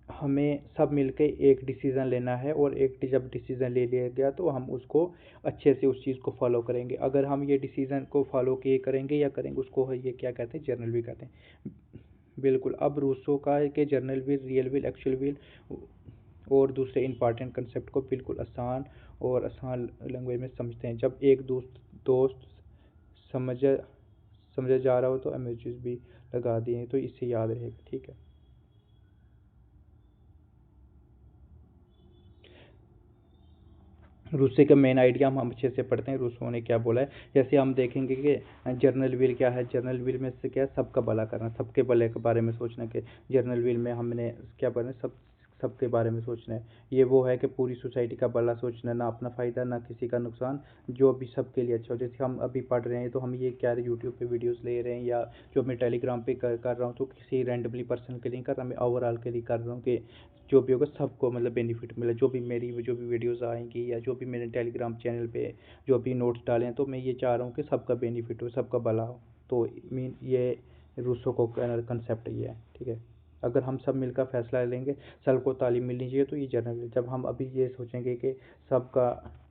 हमें सब मिलकर एक डिसीज़न लेना है, और एक जब डिसीज़न ले लिया गया तो हम उसको अच्छे से उस चीज़ को फॉलो करेंगे। अगर हम ये डिसीज़न को फॉलो किए करेंगे या करेंगे, उसको ये क्या कहते हैं? जर्नल विल कहते हैं। बिल्कुल। अब रूसो का है कि journal will, real will, actual will और दूसरे इंपॉर्टेंट कंसेप्ट को बिल्कुल आसान लैंग्वेज में समझते हैं। जब एक दोस्त समझा जा रहा हो तो इमोजीज भी लगा दिए, तो इससे याद रहेगा। ठीक है। रूसो का मेन आइडिया हम अच्छे से पढ़ते हैं, रूसो ने क्या बोला है। जैसे हम देखेंगे कि जर्नल विल क्या है। जर्नल विल में से क्या है? सबका भला करना, सबके भले के बारे में सोचना। कि जर्नल विल में हमने क्या पढ़ना? सबके बारे में सोचना है। ये वो है कि पूरी सोसाइटी का भला सोचना, ना अपना फ़ायदा ना किसी का नुकसान, जो भी सबके लिए अच्छा हो। जैसे हम अभी पढ़ रहे हैं तो हम ये क्या यूट्यूब पे वीडियोस ले रहे हैं, या जो मैं टेलीग्राम पे कर रहा हूँ, तो किसी रैंडमली पर्सन के लिए कर रहा, मैं ओवरऑल के लिए कर रहा हूँ कि जो भी होगा सबको मतलब बेनिफिट मिले। जो भी वीडियोस आएंगी या जो भी मैंने टेलीग्राम चैनल पे जो भी नोट्स डाले हैं, तो मैं ये चाह रहा हूँ कि सबका बेनिफिट हो, सबका भला हो। तो मीन ये रूसो को कंसेप्ट ये है। ठीक है। अगर हम सब मिलकर फैसला लेंगे, सबको तालीम मिलनी चाहिए, तो ये जनरल है। जब हम अभी ये सोचेंगे कि सबका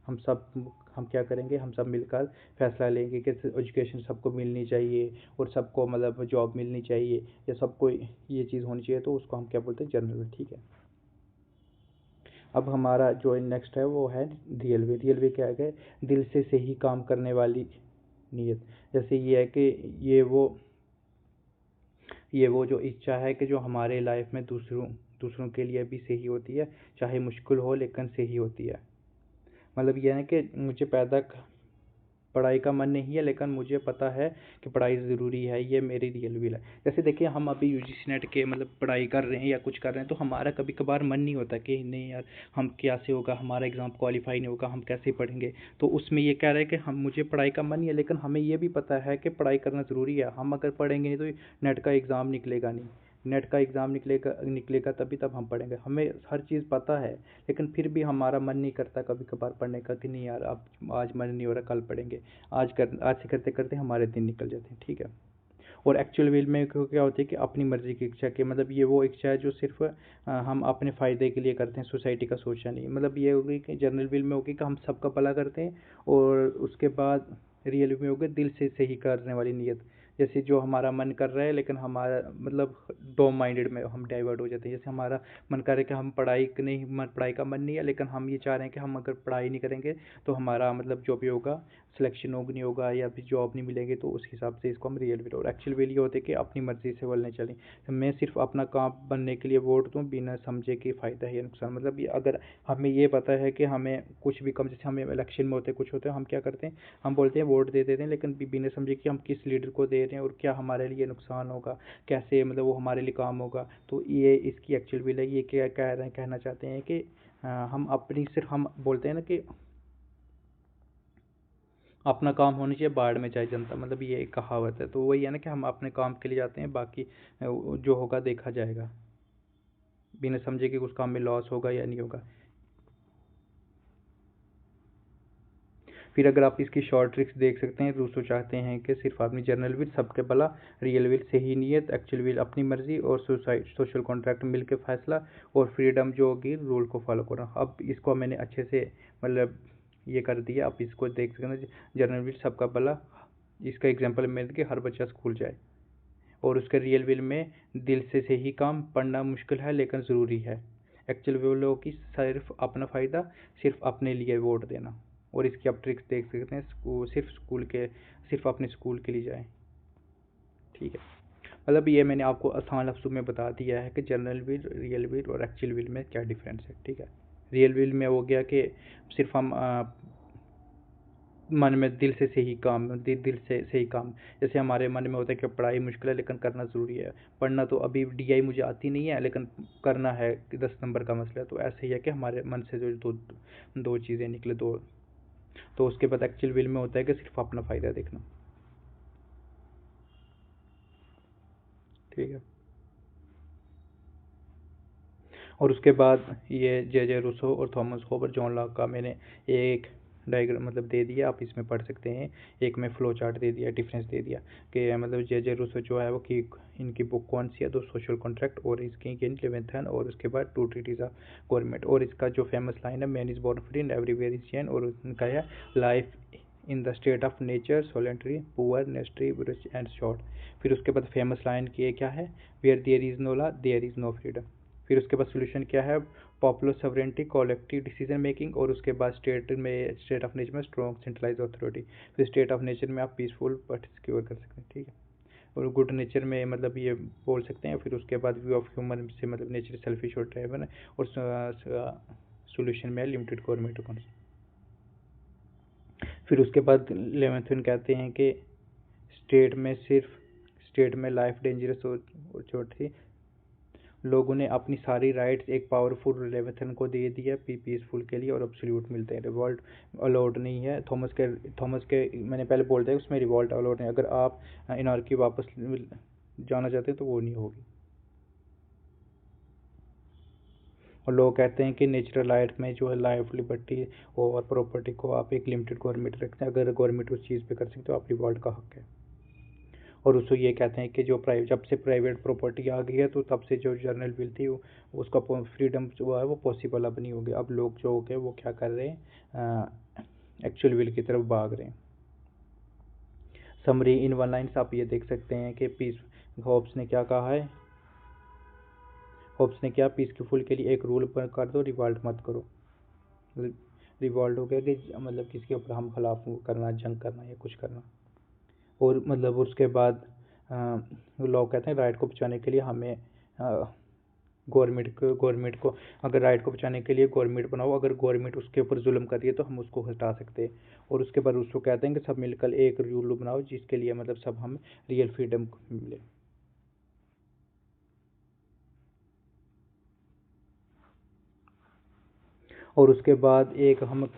हम क्या करेंगे? हम सब मिलकर फैसला लेंगे कि एजुकेशन सबको मिलनी चाहिए और सबको मतलब जॉब मिलनी चाहिए या सबको ये चीज़ होनी चाहिए, तो उसको हम क्या बोलते हैं? जनरल। ठीक है। अब हमारा जो नेक्स्ट है वो है रियल वे। रियल वे क्या है? दिल से सही काम करने वाली नीयत। जैसे ये है कि ये वो जो इच्छा है कि जो हमारे लाइफ में दूसरों के लिए भी सही होती है, चाहे मुश्किल हो लेकिन सही होती है। मतलब ये है कि मुझे पढ़ाई का मन नहीं है, लेकिन मुझे पता है कि पढ़ाई ज़रूरी है, ये मेरी रियल विल है। जैसे देखिए हम अभी यूजीसी नेट के मतलब पढ़ाई कर रहे हैं या कुछ कर रहे हैं, तो हमारा कभी कभार मन नहीं होता कि नहीं यार हम कैसे होगा, हमारा एग्ज़ाम क्वालिफाई नहीं होगा, हम कैसे पढ़ेंगे। तो उसमें ये कह रहा है कि हम मुझे पढ़ाई का मन नहीं है, लेकिन हमें ये भी पता है कि पढ़ाई करना ज़रूरी है। हम अगर पढ़ेंगे नहीं तो नेट का एग्ज़ाम निकलेगा नहीं। नेट का एग्ज़ाम निकलेगा तभी तब हम पढ़ेंगे। हमें हर चीज़ पता है, लेकिन फिर भी हमारा मन नहीं करता कभी कभार पढ़ने का कि नहीं यार अब आज मन नहीं हो रहा, कल पढ़ेंगे। आज से करते करते हमारे दिन निकल जाते हैं। ठीक है। और एक्चुअल विल में क्या होती है कि अपनी मर्जी की इच्छा के मतलब ये वो इच्छा है जो सिर्फ हम अपने फ़ायदे के लिए करते हैं, सोसाइटी का सोचा नहीं। मतलब ये होगी कि जनरल विल में होगी कि हम सबका भला करते हैं, और उसके बाद रियल में होगी दिल से सही करने वाली नीयत। जैसे जो हमारा मन कर रहा है, लेकिन हमारा मतलब डो माइंडेड में हम डाइवर्ट हो जाते हैं। जैसे हमारा मन कर रहा है कि हम पढ़ाई का मन नहीं है, लेकिन हम ये चाह रहे हैं कि हम अगर पढ़ाई नहीं करेंगे तो हमारा मतलब जो भी होगा सिलेक्शन नहीं होगा या फिर जॉब नहीं मिलेगी, तो उस हिसाब से इसको हम रियल विल। और एक्चुअल विल ये होते हैं कि अपनी मर्जी से बोलने चलें, मैं सिर्फ अपना काम बनने के लिए वोट दूँ बिना समझे कि फ़ायदा है या नुकसान। मतलब ये अगर हमें ये पता है कि हमें कुछ भी कम, जैसे हमें इलेक्शन में होते कुछ होते हैं, हम क्या करते हैं? हम बोलते हैं वोट दे देते हैं, लेकिन बिना समझे कि हम किस लीडर को दे रहे हैं और क्या हमारे लिए नुकसान होगा, कैसे मतलब वो हमारे लिए काम होगा। तो ये इसकी एक्चुअल विल है। ये क्या कह रहे हैं, कहना चाहते हैं कि हम बोलते हैं ना कि अपना काम होना चाहिए, बाढ़ में जाए जनता, मतलब ये एक कहावत है। तो वही है ना कि हम अपने काम के लिए जाते हैं, बाकी जो होगा देखा जाएगा, बिना समझे कि उस काम में लॉस होगा या नहीं होगा। फिर अगर आप इसकी शॉर्ट ट्रिक्स देख सकते हैं, रूसो चाहते हैं कि सिर्फ अपनी जर्नल विल सबके भला, रियल विल सही नीयत, एक्चुअल विल अपनी मर्जी, और सोशल कॉन्ट्रैक्ट मिल के फैसला, और फ्रीडम जो होगी रूल को फॉलो करना। अब इसको मैंने अच्छे से मतलब ये कर दिया, आप इसको देख सकते हैं। जर्नल विल सबका भला, इसका एग्जाम्पल मिल के हर बच्चा स्कूल जाए। और उसके रियल विल में दिल से सही काम पढ़ना मुश्किल है लेकिन ज़रूरी है। एक्चुअल विल होगी सिर्फ अपना फ़ायदा, सिर्फ अपने लिए वोट देना। और इसकी आप ट्रिक्स देख सकते हैं, सिर्फ अपने स्कूल के लिए जाएं। ठीक है। मतलब ये मैंने आपको आसान लफ्ज़ों में बता दिया है कि जनरल विल, रियल विल और एक्चुअल विल में क्या डिफरेंस है, ठीक है। रियल विल में हो गया कि सिर्फ हम मन में दिल से सही काम, दिल से सही काम, जैसे हमारे मन में होता है कि पढ़ाई मुश्किल है लेकिन करना ज़रूरी है, पढ़ना तो अभी डीआई मुझे आती नहीं है लेकिन करना है कि 10 नंबर का मसला है, तो ऐसे ही है कि हमारे मन से जो दो दो चीज़ें निकले, दो। तो उसके बाद एक्चुअल विल में होता है कि सिर्फ अपना फ़ायदा देखना, ठीक है। और उसके बाद ये जे रूसो और थॉमस होबर जॉन लॉक का मैंने एक डायग्राम मतलब दे दिया, आप इसमें पढ़ सकते हैं। एक में फ्लो चार्ट दे दिया, डिफरेंस दे दिया कि मतलब जे रूसो जो है वो कि इनकी बुक कौन सी है, तो सोशल कॉन्ट्रैक्ट, और इसकी 11th, और उसके बाद टू ट्रीटीज ऑफ गवर्नमेंट, और इसका जो फेमस लाइन है man is born free and everywhere is chain, और उनका है life in the state of nature solitary poor nasty brutish and short. फिर उसके बाद फेमस लाइन की क्या है, where there is no law there is no freedom. फिर उसके बाद सोल्यूशन क्या है, popular sovereignty collective decision making, और उसके बाद स्टेट ऑफ नेचर में स्ट्रॉन्ग सेंट्रलाइज अथॉरिटी। फिर स्टेट ऑफ नेचर में आप पीसफुल बट सिक्योर कर सकते हैं, ठीक है। और गुड नेचर में मतलब ये बोल सकते हैं। फिर उसके बाद व्यू ऑफ ह्यूमन से मतलब नेचर सेल्फिश और ड्राइवन है, और सोल्यूशन में लिमिटेड गवर्नमेंट अकाउंट। फिर उसके बाद 11th कहते हैं कि स्टेट में लाइफ डेंजरस और छोटी, लोगों ने अपनी सारी राइट्स एक पावरफुल रिलेवेशन को दे दिया पीसफुल के लिए, और अब्सोल्यूट मिलते हैं। रिवॉल्ट अलाउड नहीं है, थॉमस के मैंने पहले बोल दिया उसमें रिवॉल्ट अलाउड नहीं। अगर आप इनार्की वापस जाना चाहते हैं तो वो नहीं होगी। और लोग कहते हैं कि नेचुरल राइट में जो है लाइफ लिबर्टी और प्रॉपर्टी को आप एक लिमिटेड गवर्नमेंट रखते हैं, अगर गवर्नमेंट उस चीज़ पे कर सकते हो आप रिवॉल्ट का हक है। और उसको ये कहते हैं कि जो जब से प्राइवेट प्रॉपर्टी आ गई है तो तब से जो जर्नल विल थी उसका फ्रीडम जो है वो पॉसिबल अब नहीं होगी। अब लोग जो हो गए वो क्या कर रहे हैं, एक्चुअल विल की तरफ भाग रहे हैं। समरी इन वन लाइन्स आप ये देख सकते हैं कि पीस होब्स ने क्या कहा है, होब्स ने क्या पीसफुल के लिए एक रूल पर कर दो, रिवॉल्ट मत करो। रिवॉल्ट हो गया कि मतलब किसके ऊपर हम खिलाफ करना, जंग करना या कुछ करना। और मतलब उसके बाद लोग कहते हैं राइट को बचाने के लिए हमें गवर्नमेंट को अगर राइट को बचाने के लिए गवर्नमेंट बनाओ, अगर गवर्नमेंट उसके ऊपर जुल्म कर रही है तो हम उसको हटा सकते हैं। और उसके बाद उसको कहते हैं कि सब मिलकर एक रूल बनाओ जिसके लिए मतलब सब हम रियल फ्रीडम मिले। और उसके बाद एक हम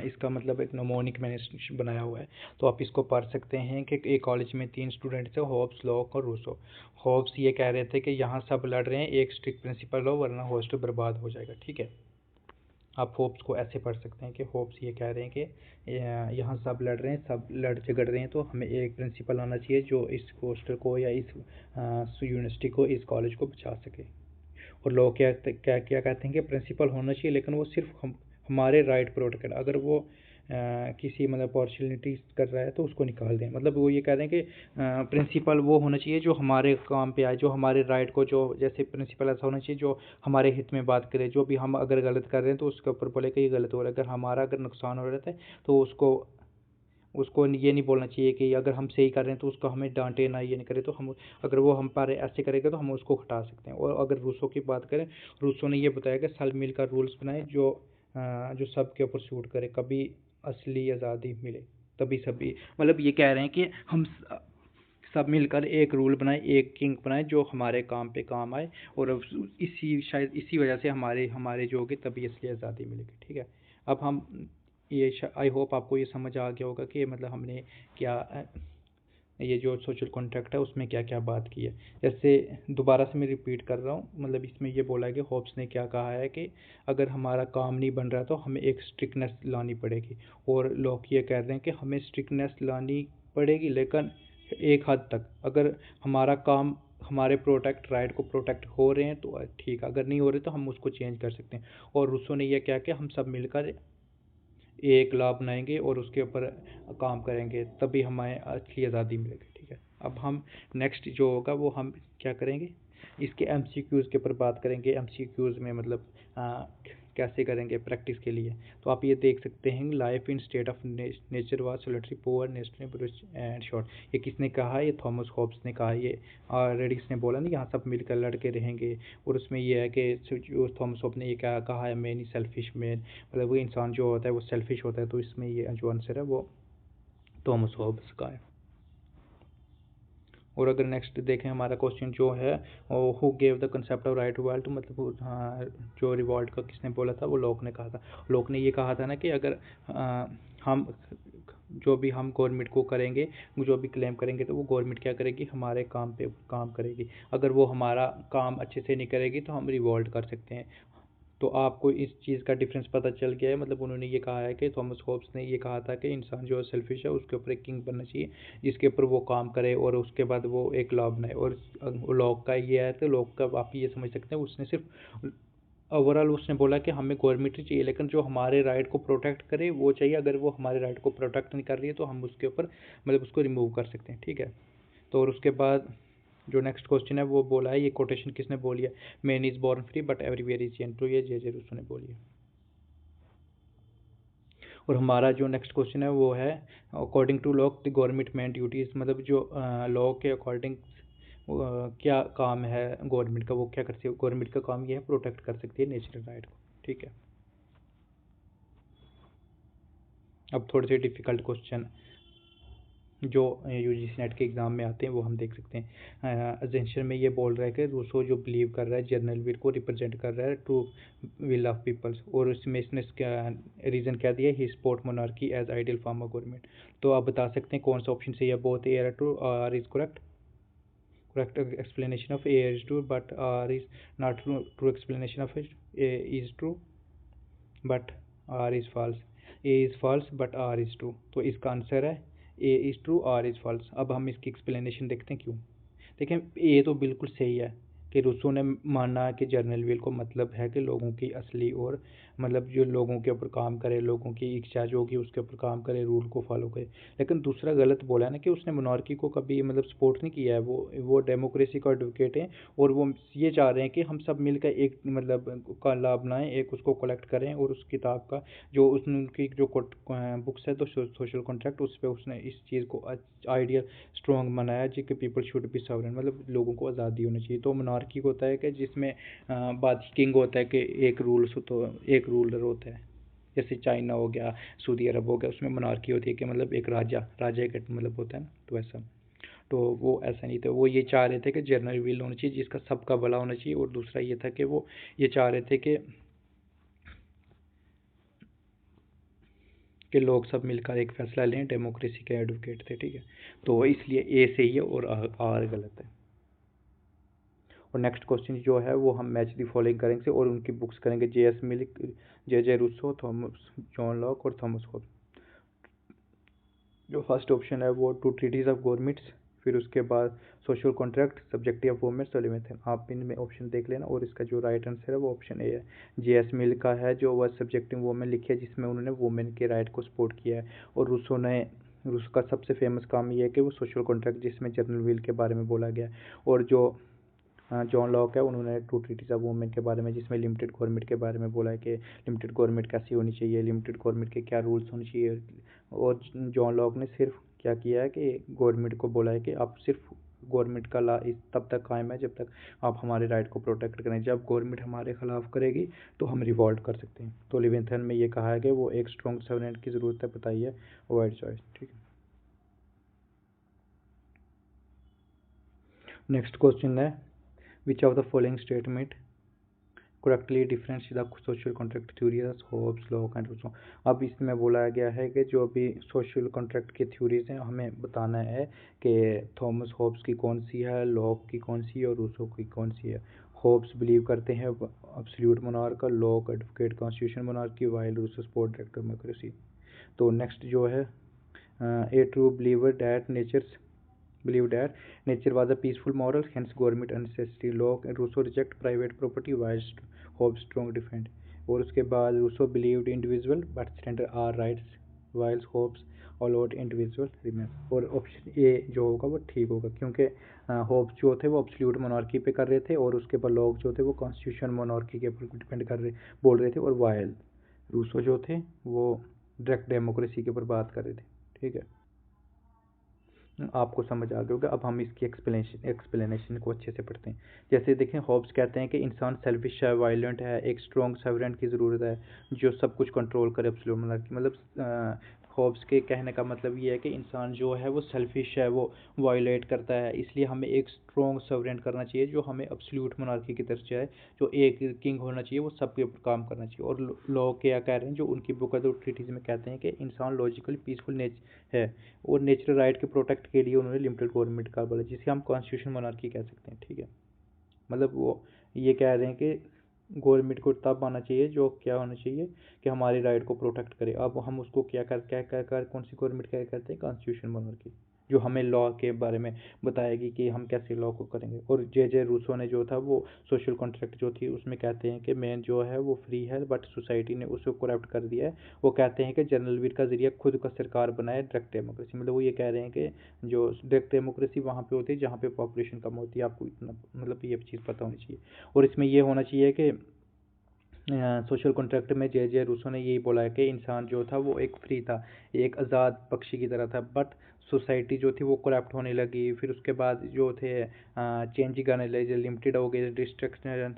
इसका मतलब एक नमोनिक मैंने बनाया हुआ है, तो आप इसको पढ़ सकते हैं कि एक कॉलेज में 3 स्टूडेंट थे, होब्स, लॉक और रूसो। होब्स ये कह रहे थे कि यहाँ सब लड़ रहे हैं, एक स्ट्रिक्ट प्रिंसिपल लो वरना हॉस्टल बर्बाद हो जाएगा, ठीक है। आप होप्स को ऐसे पढ़ सकते हैं कि होप्स ये कह रहे हैं कि यहाँ सब लड़ रहे हैं, सब लड़ झगड़ रहे हैं, तो हमें एक प्रिंसिपल आना चाहिए जो इस हॉस्टल को या इस यूनिवर्सिटी को, इस कॉलेज को बचा सके। और लोग क्या क्या क्या कहते हैं कि प्रिंसिपल होना चाहिए लेकिन वो सिर्फ हमारे राइट प्रोटेक्ट करे, अगर वो किसी मतलब अपॉर्चुनिटी कर रहा है तो उसको निकाल दें। मतलब वो ये कह रहे हैं कि प्रिंसिपल वो होना चाहिए जो हमारे काम पे आए, जो हमारे राइट को, जो जैसे प्रिंसिपल ऐसा होना चाहिए जो हमारे हित में बात करे, जो भी हम अगर गलत कर रहे हैं तो उसके ऊपर बोले कि ये गलत हो रहा है, अगर हमारा अगर नुकसान हो रहा है तो उसको उसको ये नहीं बोलना चाहिए कि अगर हम सही कर रहे हैं तो उसको हमें डांटे ना, ये नहीं करे, तो हम अगर वो हम पर ऐसे करेगा तो हम उसको हटा सकते हैं। और अगर रूसो की बात करें, रूसो ने ये बताया कि सब मिलकर रूल्स बनाए जो सबके ऊपर सूट करे, कभी असली आज़ादी मिले तभी सभी, मतलब ये कह रहे हैं कि हम सब मिलकर एक रूल बनाए, एक किंग बनाए जो हमारे काम पे काम आए, और शायद इसी वजह से हमारे हमारे जो होगी तभी असली आज़ादी मिलेगी, ठीक है। अब हम ये आई होप आपको ये समझ आ गया होगा कि मतलब हमने क्या ये जो सोशल कॉन्ट्रैक्ट है उसमें क्या क्या बात की है। जैसे दोबारा से मैं रिपीट कर रहा हूँ, मतलब इसमें ये बोला है कि होप्स ने क्या कहा है कि अगर हमारा काम नहीं बन रहा तो हमें एक स्ट्रिक्टनेस लानी पड़ेगी, और लोग ये कह रहे हैं कि हमें स्ट्रिक्टनेस लानी पड़ेगी लेकिन एक हद तक, अगर हमारा काम हमारे राइट को प्रोटेक्ट हो रहे हैं तो ठीक है, अगर नहीं हो रहे तो हम उसको चेंज कर सकते हैं। और रूसो ने यह क्या कि हम सब मिलकर एक लॉ बनाएंगे और उसके ऊपर काम करेंगे तभी हमें असली आज़ादी मिलेगी, ठीक है। अब हम नेक्स्ट जो होगा वो हम क्या करेंगे, इसके एमसीक्यूज़ के ऊपर बात करेंगे। एमसीक्यूज़ में मतलब कैसे करेंगे प्रैक्टिस के लिए। तो आप ये देख सकते हैं, life in state of nature was solitary poor natural and short. ये किसने कहा? ये थॉमस हॉब्स ने कहा। ये ऑलरेडी इसने बोला ना, यहाँ सब मिलकर लड़के रहेंगे। और उसमें ये है कि जो थॉमस हॉब्स ने ये क्या कहा है, मैन इज सेल्फिश मैन, मतलब वो इंसान जो होता है वो सेल्फिश होता है। तो इसमें ये जो आंसर है वो थॉमस हॉब्स का है। और अगर नेक्स्ट देखें हमारा क्वेश्चन जो है, who gave the concept of right to revolt, मतलब हाँ, जो रिवॉल्ट का किसने बोला था? वो लॉक ने कहा था। लॉक ने ये कहा था ना कि अगर हम जो भी हम गवर्नमेंट को करेंगे, जो भी क्लेम करेंगे, तो वो गवर्नमेंट क्या करेगी? हमारे काम पे काम करेगी। अगर वो हमारा काम अच्छे से नहीं करेगी तो हम रिवॉल्ट कर सकते हैं। तो आपको इस चीज़ का डिफरेंस पता चल गया है। मतलब उन्होंने ये कहा है कि थॉमस हॉब्स ने ये कहा था कि इंसान जो सेल्फिश है उसके ऊपर एक किंग बनना चाहिए जिसके ऊपर वो काम करे और उसके बाद वो एक लॉ बनाए। और लॉ का ये है, तो लॉ का आप ये समझ सकते हैं उसने सिर्फ ओवरऑल उसने बोला कि हमें गवर्नमेंट ही चाहिए, लेकिन जो हमारे राइट को प्रोटेक्ट करे वो चाहिए। अगर वो हमारे राइट को प्रोटेक्ट नहीं कर रही है तो हम उसके ऊपर मतलब उसको रिमूव कर सकते हैं, ठीक है। तो और उसके बाद जो नेक्स्ट क्वेश्चन है वो बोला है, ये कोटेशन किसने बोली है? Man is born free but everywhere is chain, तो ये जे रूसो ने बोली है। और हमारा जो नेक्स्ट क्वेश्चन है वो है, according to law the government man duties, मतलब जो लॉ के अकॉर्डिंग क्या काम है गवर्नमेंट का, वो क्या करती है? गवर्नमेंट का काम ये है प्रोटेक्ट कर सकती है नेचुरल राइट को, ठीक है। अब थोड़े से डिफिकल्ट क्वेश्चन जो यूजीसी नेट के एग्ज़ाम में आते हैं वो हम देख सकते हैं। अजेंशन में ये बोल रहा है कि रूसो जो बिलीव कर रहा है जर्नल विल को रिप्रेजेंट कर रहा है टू विल ऑफ पीपल्स, और उसमें इसने क्या रीज़न क्या दिया? He support monarchy as ideal form of government. तो आप बता सकते हैं कौन सा ऑप्शन सही है? Both A R true, R is correct, correct explanation of A is true but R is not true, true explanation of it, A is true but R is false, A is false but R is true। तो इसका आंसर है A is true, R is false। अब हम इसकी एक्सप्लेनेशन देखते हैं क्यों। देखें, ए तो बिल्कुल सही है कि रूसो ने माना कि जर्नल विल को मतलब है कि लोगों की असली और मतलब जो लोगों के ऊपर काम करे, लोगों की इच्छा जो होगी उसके ऊपर काम करे, रूल को फॉलो करे। लेकिन दूसरा गलत बोला है ना कि उसने मोनार्की को कभी मतलब सपोर्ट नहीं किया है। वो डेमोक्रेसी का एडवोकेट है और वो ये चाह रहे हैं कि हम सब मिलकर एक मतलब का लाभ बनाएं, एक उसको कलेक्ट करें। और उस किताब का जो उनकी जो बुक्स है तो सोशल कॉन्ट्रैक्ट, उस पर उसने इस चीज़ को आइडियल स्ट्रॉन्ग बनाया जी कि पीपल शुड बी सॉवरेन, मतलब लोगों को आज़ादी होनी चाहिए। तो मोनार्की होता है कि जिसमें बादशाह किंग होता है कि एक रूल तो एक रूलर होता है। जैसे चाइना हो गया, सऊदी अरब हो गया, उसमें मोनार्की होती है कि मतलब एक राजा एक मतलब होता है ना, तो ऐसा। तो वो ऐसा नहीं था। वो ये चाह रहे थे कि जनरल विल होना चाहिए जिसका सबका भला होना चाहिए। और दूसरा ये था कि वो ये चाह रहे थे कि लोग सब मिलकर एक फैसला लें, डेमोक्रेसी के एडवोकेट थे, ठीक है। तो इसलिए ए सही है और आर गलत है। और नेक्स्ट क्वेश्चन जो है वो हम मैच दी फॉलोइंग करेंगे और उनकी बुक्स करेंगे, J S. Mill, J Rousseau, Thomas John Locke और थॉमस हॉब्स। जो फर्स्ट ऑप्शन है वो टू ट्रीटीज ऑफ गवर्नमेंट्स, फिर उसके बाद social contract, subjection of women, सोलिमेथन। आप इनमें ऑप्शन देख लेना। और इसका जो राइट आंसर है वो ऑप्शन ए है, जे.एस. मिल का है, जो वह सब्जेक्टिव वुमेन लिखी है जिसमें उन्होंने वुमेन के राइट को सपोर्ट किया है। और रूसो का सबसे फेमस काम ये है कि वो सोशल कॉन्ट्रैक्ट जिसमें जनरल विल के बारे में बोला गया है। और जो जॉन लॉक है उन्होंने टू ट्रीटीज ऑफ वुमेन के बारे में जिसमें लिमिटेड गवर्नमेंट के बारे में बोला है कि लिमिटेड गवर्नमेंट कैसी होनी चाहिए, लिमिटेड गवर्नमेंट के क्या रूल्स होने चाहिए। और जॉन लॉक ने सिर्फ क्या किया है कि गवर्नमेंट को बोला है कि आप सिर्फ गवर्नमेंट का ला इस तब तक कायम है जब तक आप हमारे राइट को प्रोटेक्ट करें। जब गवर्नमेंट हमारे खिलाफ करेगी तो हम रिवॉल्ट कर सकते हैं। तो लिविंगस्टन में ये कहा है कि वो एक स्ट्रॉन्ग सॉवरेन की ज़रूरत है, बताइए वाइड चॉइस, ठीक है। नेक्स्ट क्वेश्चन है, which of the following statement correctly difference the social contract theories, Hobbes, Locke and Rousseau. अब इसमें बोला गया है कि जो भी सोशल कॉन्ट्रैक्ट की थ्योरीज हैं हमें बताना है कि थॉमस होब्स की कौन सी है, लॉक की कौन सी है और रूसो की कौन सी है। होब्स बिलीव करते हैं absolute monarch, Locke advocate constitution monarchy, while Rousseau support direct democracy. तो नेक्स्ट जो है, a true believer that nature's believed that nature was a peaceful moral, hence government unnecessary law, and Rousseau reject private property while Hobbes strong defend। और उसके बाद Rousseau believed individual but surrender all rights while Hobbes allowed individual remain. और ऑप्शन ए जो होगा वो ठीक होगा, क्योंकि होप्स जो थे वो एब्सोल्यूट मोनार्की पे कर रहे थे और उसके बाद लोग जो थे वो कॉन्स्टिट्यूशन मोनार्की के ऊपर डिपेंड कर रहे बोल रहे थे, और वाइल रूसो जो थे वो डायरेक्ट डेमोक्रेसी के ऊपर बात कर रहे थे। ठीक है, आपको समझ आ गया होगा। अब हम इसकी एक्सप्लेनेशन को अच्छे से पढ़ते हैं। जैसे देखें, हॉब्स कहते हैं कि इंसान सेल्फिश है, वायलेंट है, एक स्ट्रॉन्ग सॉवरेन की ज़रूरत है जो सब कुछ कंट्रोल करे, एब्सोल्यूट मोनार्की। मतलब हॉब्स के कहने का मतलब ये है कि इंसान जो है वो सेल्फिश है, वो वायलेट करता है, इसलिए हमें एक स्ट्रॉन्ग सॉवरेन करना चाहिए जो हमें एब्सोल्यूट मोनार्की की तरफ जाए, जो एक किंग होना चाहिए, वो सबके ऊपर काम करना चाहिए। और लॉ क्या कह रहे हैं, जो उनकी बुक ऑफ ट्रीटीज में कहते हैं कि इंसान लॉजिकली पीसफुल है, और नेचुरल राइट के प्रोटेक्ट के लिए उन्होंने लिमिटेड गवर्नमेंट का बोला, जिसे हम कॉन्स्टिट्यूशन मोनार्की कह सकते हैं। ठीक है, मतलब वो ये कह रहे हैं कि गवर्नमेंट को तब आना चाहिए जो क्या होना चाहिए कि हमारी राइट को प्रोटेक्ट करे। अब हम उसको क्या कर कौन सी गवर्नमेंट क्या करते हैं, कॉन्स्टिट्यूशन मोनार्की, जो हमें लॉ के बारे में बताएगी कि हम कैसे लॉ को करेंगे। और जे रूसो ने जो था वो सोशल कॉन्ट्रैक्ट जो थी उसमें कहते हैं कि मैन जो है वो फ्री है बट सोसाइटी ने उसको करप्ट कर दिया है। वो कहते हैं कि जनरल विल का जरिए खुद का सरकार बनाए डायरेक्ट डेमोक्रेसी। मतलब वो ये कह रहे हैं कि जो डायरेक्ट डेमोक्रेसी वहाँ पे होती है जहाँ पे पॉपुलेशन कम होती है। आपको इतना मतलब ये चीज़ पता होनी चाहिए। और इसमें ये होना चाहिए कि सोशल कॉन्ट्रैक्ट में जे रूसो ने यही बोला है कि इंसान जो था वो एक फ्री था, एक आज़ाद पक्षी की तरह था, बट सोसाइटी जो थी वो करप्ट होने लगी। फिर उसके बाद जो थे चेंजिंग आने लगे, लिमिटेड हो गई, रिस्ट्रिक्शन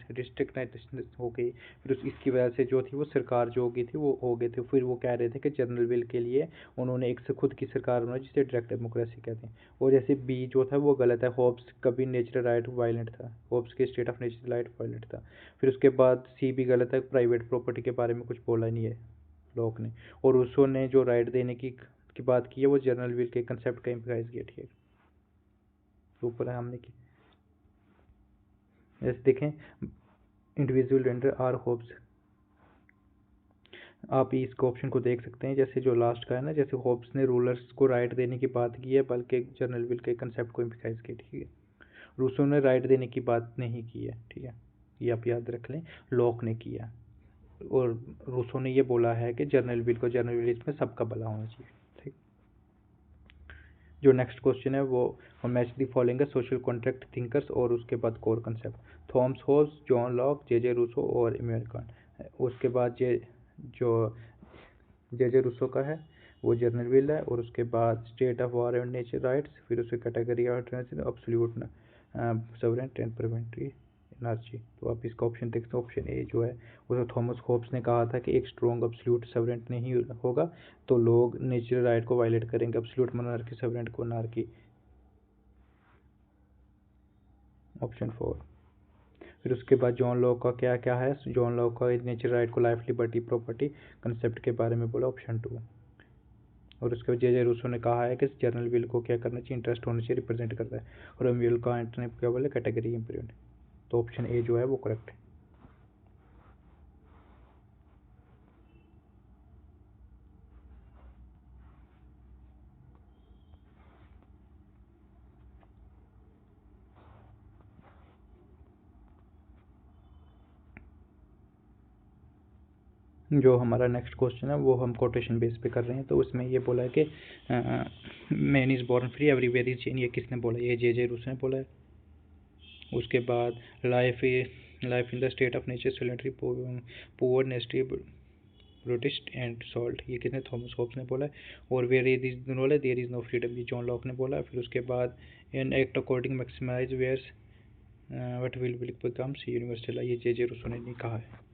हो गई। फिर इसकी वजह से जो थी वो सरकार जो हो गई थी वो हो गए थे। फिर वो कह रहे थे कि जनरल विल के लिए उन्होंने एक से खुद की सरकार बनाई जिसे डायरेक्ट डेमोक्रेसी कहते हैं। और जैसे बी जो था वो गलत है, होब्स कभी नेचुरल राइट वायलेंट था, होब्स के state of natural right violent था। फिर उसके बाद सी भी गलत है, प्राइवेट प्रॉपर्टी के बारे में कुछ बोला नहीं है लॉक ने। और रूसो ने जो राइट देने की बात की है वो जनरल विल के कंसेप्ट का इम्प्लाइज किया। ठीक है, तो ऊपर है हमने की। जैसे देखें, इंडिविजुअल रेंडर आर होप्स, आप इस ऑप्शन को देख सकते हैं। जैसे जो लास्ट का है ना, जैसे होप्स ने रूलर्स को राइट देने की बात की है बल्कि जनरल विल के कंसेप्ट को इम्प्लाइज किया। ठीक है, रूसो ने राइट देने की बात नहीं की है। ठीक है, ये आप याद रख लें, लॉक ने किया। और रूसो ने ये बोला है कि जनरल विल को, जनरल विल इसमें सबका भला होना चाहिए। ठीक, जो नेक्स्ट क्वेश्चन है वो मैच द फॉलोइंग है सोशल कॉन्ट्रैक्ट थिंकर्स और उसके बाद core concept. Thomas Hobbes, John Locke, J Rousseau और इमैनुअल कांट। उसके बाद जो जे रूसो का है वो जनरल विल है, और उसके बाद state of war and nature rights, फिर उसके category of absolute sovereign and preventive energy. तो आप इसका ऑप्शन देखते हैं, ऑप्शन ए जो है वो तो थॉमस होब्स ने कहा था कि एक स्ट्रॉन्ग एब्सोल्यूट सॉवरेन नहीं होगा तो लोग नेचुरल राइट को वायलेट करेंगे, एब्सोल्यूट मोनार्की सॉवरेन को नारकी। ऑप्शन 4। फिर उसके बाद जॉन लॉक का क्या क्या है, जॉन लॉक का नेचुरल राइट को लाइफ लिबर्टी प्रॉपर्टी कंसेप्ट के बारे में बोला, ऑप्शन 2। और उसके बाद जे रूसो ने कहा है कि जनरल विल को क्या करना चाहिए, इंटरेस्ट होना चाहिए, रिप्रेजेंट करता है। और इमैनुअल कांट ने क्या बोला, कैटेगरी इम्प्रिमेंट। तो ऑप्शन ए जो है वो करेक्ट है। जो हमारा नेक्स्ट क्वेश्चन है वो हम कोटेशन बेस पे कर रहे हैं। तो उसमें ये बोला है कि man is born free everywhere is change, ये किसने बोला, ये जे रूसो ने बोला है। उसके बाद life in the state of nature solitary poor nasty brutish and short, ये किसने, थॉमस होब्स ने बोला है। और वेयर इज बोला, देयर इज नो फ्रीडम, ये जॉन लॉक ने बोला है। फिर उसके बाद an act according maximise wears what will becomes universal, ये जे रूसो ने नहीं कहा है।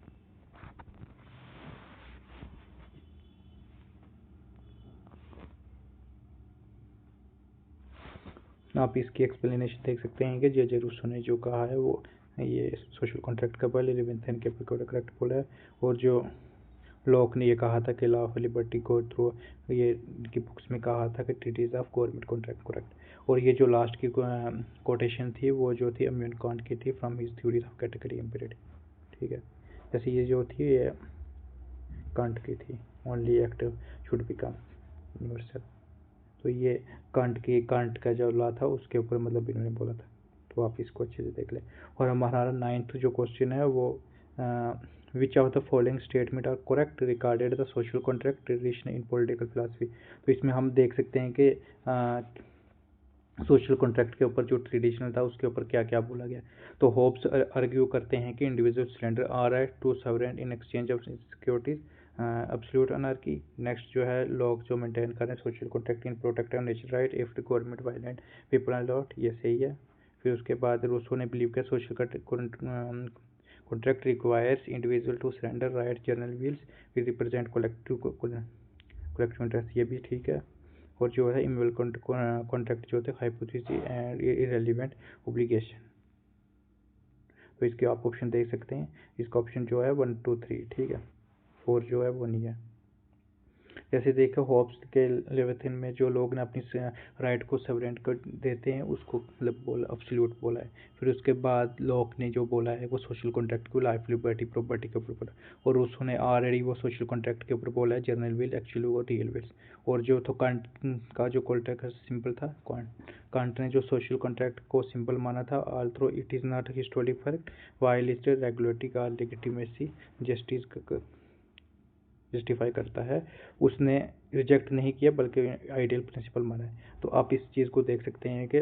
आप इसकी एक्सप्लेनेशन देख सकते हैं कि जे रूसो ने जो कहा है वो ये सोशल कॉन्ट्रैक्ट का पहले लेविंथन के करेक्ट बोला है। और जो लॉक ने ये कहा था कि लॉ ऑफ लिबर्टी को थ्रू, ये इनकी बुक्स में कहा था कि treatise of government contract correct. और ये जो लास्ट की कोटेशन थी वो जो थी इमैनुअल कांट की थी from his theories of category imperative. ठीक है, जैसे ये जो थी ये कांट की थी, only active should become universal. तो ये कांट का जो लॉ था उसके ऊपर मतलब इन्होंने बोला था। तो आप इसको अच्छे से देख लें। और हमारा 9th जो क्वेश्चन है वो which of the following statement are correct regarded the social contract tradition in political philosophy. तो इसमें हम देख सकते हैं कि सोशल कॉन्ट्रैक्ट के ऊपर जो ट्रेडिशनल था उसके ऊपर क्या क्या बोला गया। तो होब्स आर्ग्यू करते हैं कि individual surrender our right to sovereign in exchange of securities, absolute anarchy. Next जो है लोग जो मेंटेन कर रहे हैं social contract in protect of nature right if the government violent people and lot, ये सही है। फिर उसके बाद रूसो ने बिलीव किया social contract requires individual to surrender right general wills we represent collective interest, ये भी ठीक है। और जो है इम्यूअल कॉन्ट्रैक्ट जो होते हैं हाइपोथेसिस एंड इरेलीवेंट ओब्लिगेशन। तो इसके आप ऑप्शन देख सकते हैं, इसका ऑप्शन जो है 1 2 3 ठीक है, 4 जो है वो नहीं है। जैसे देखो होब्स के लेविथिन में जो लोग ने अपनी राइट को सवरेंट कर देते हैं उसको मतलब बोला एब्सोल्यूट बोला है। फिर उसके बाद लॉक ने जो बोला है वो सोशल कॉन्ट्रैक्ट को लाइफ लिबर्टी प्रॉपर्टी के ऊपर बोला, और रूसो ने ऑलरेडी वो सोशल कॉन्ट्रैक्ट के ऊपर बोला है जर्नल विल एक्चुअली और रियल विल्स। और जो तो कांट का जो कॉन्ट्रैक्ट सिंपल था, कांट ने जो सोशल कॉन्ट्रैक्ट को सिंपल माना था although it is not historic fact while it regulatory का लेजिटिमेसी जस्टिस जस्टिफाई करता है, उसने रिजेक्ट नहीं किया बल्कि आइडियल प्रिंसिपल माना है। तो आप इस चीज़ को देख सकते हैं कि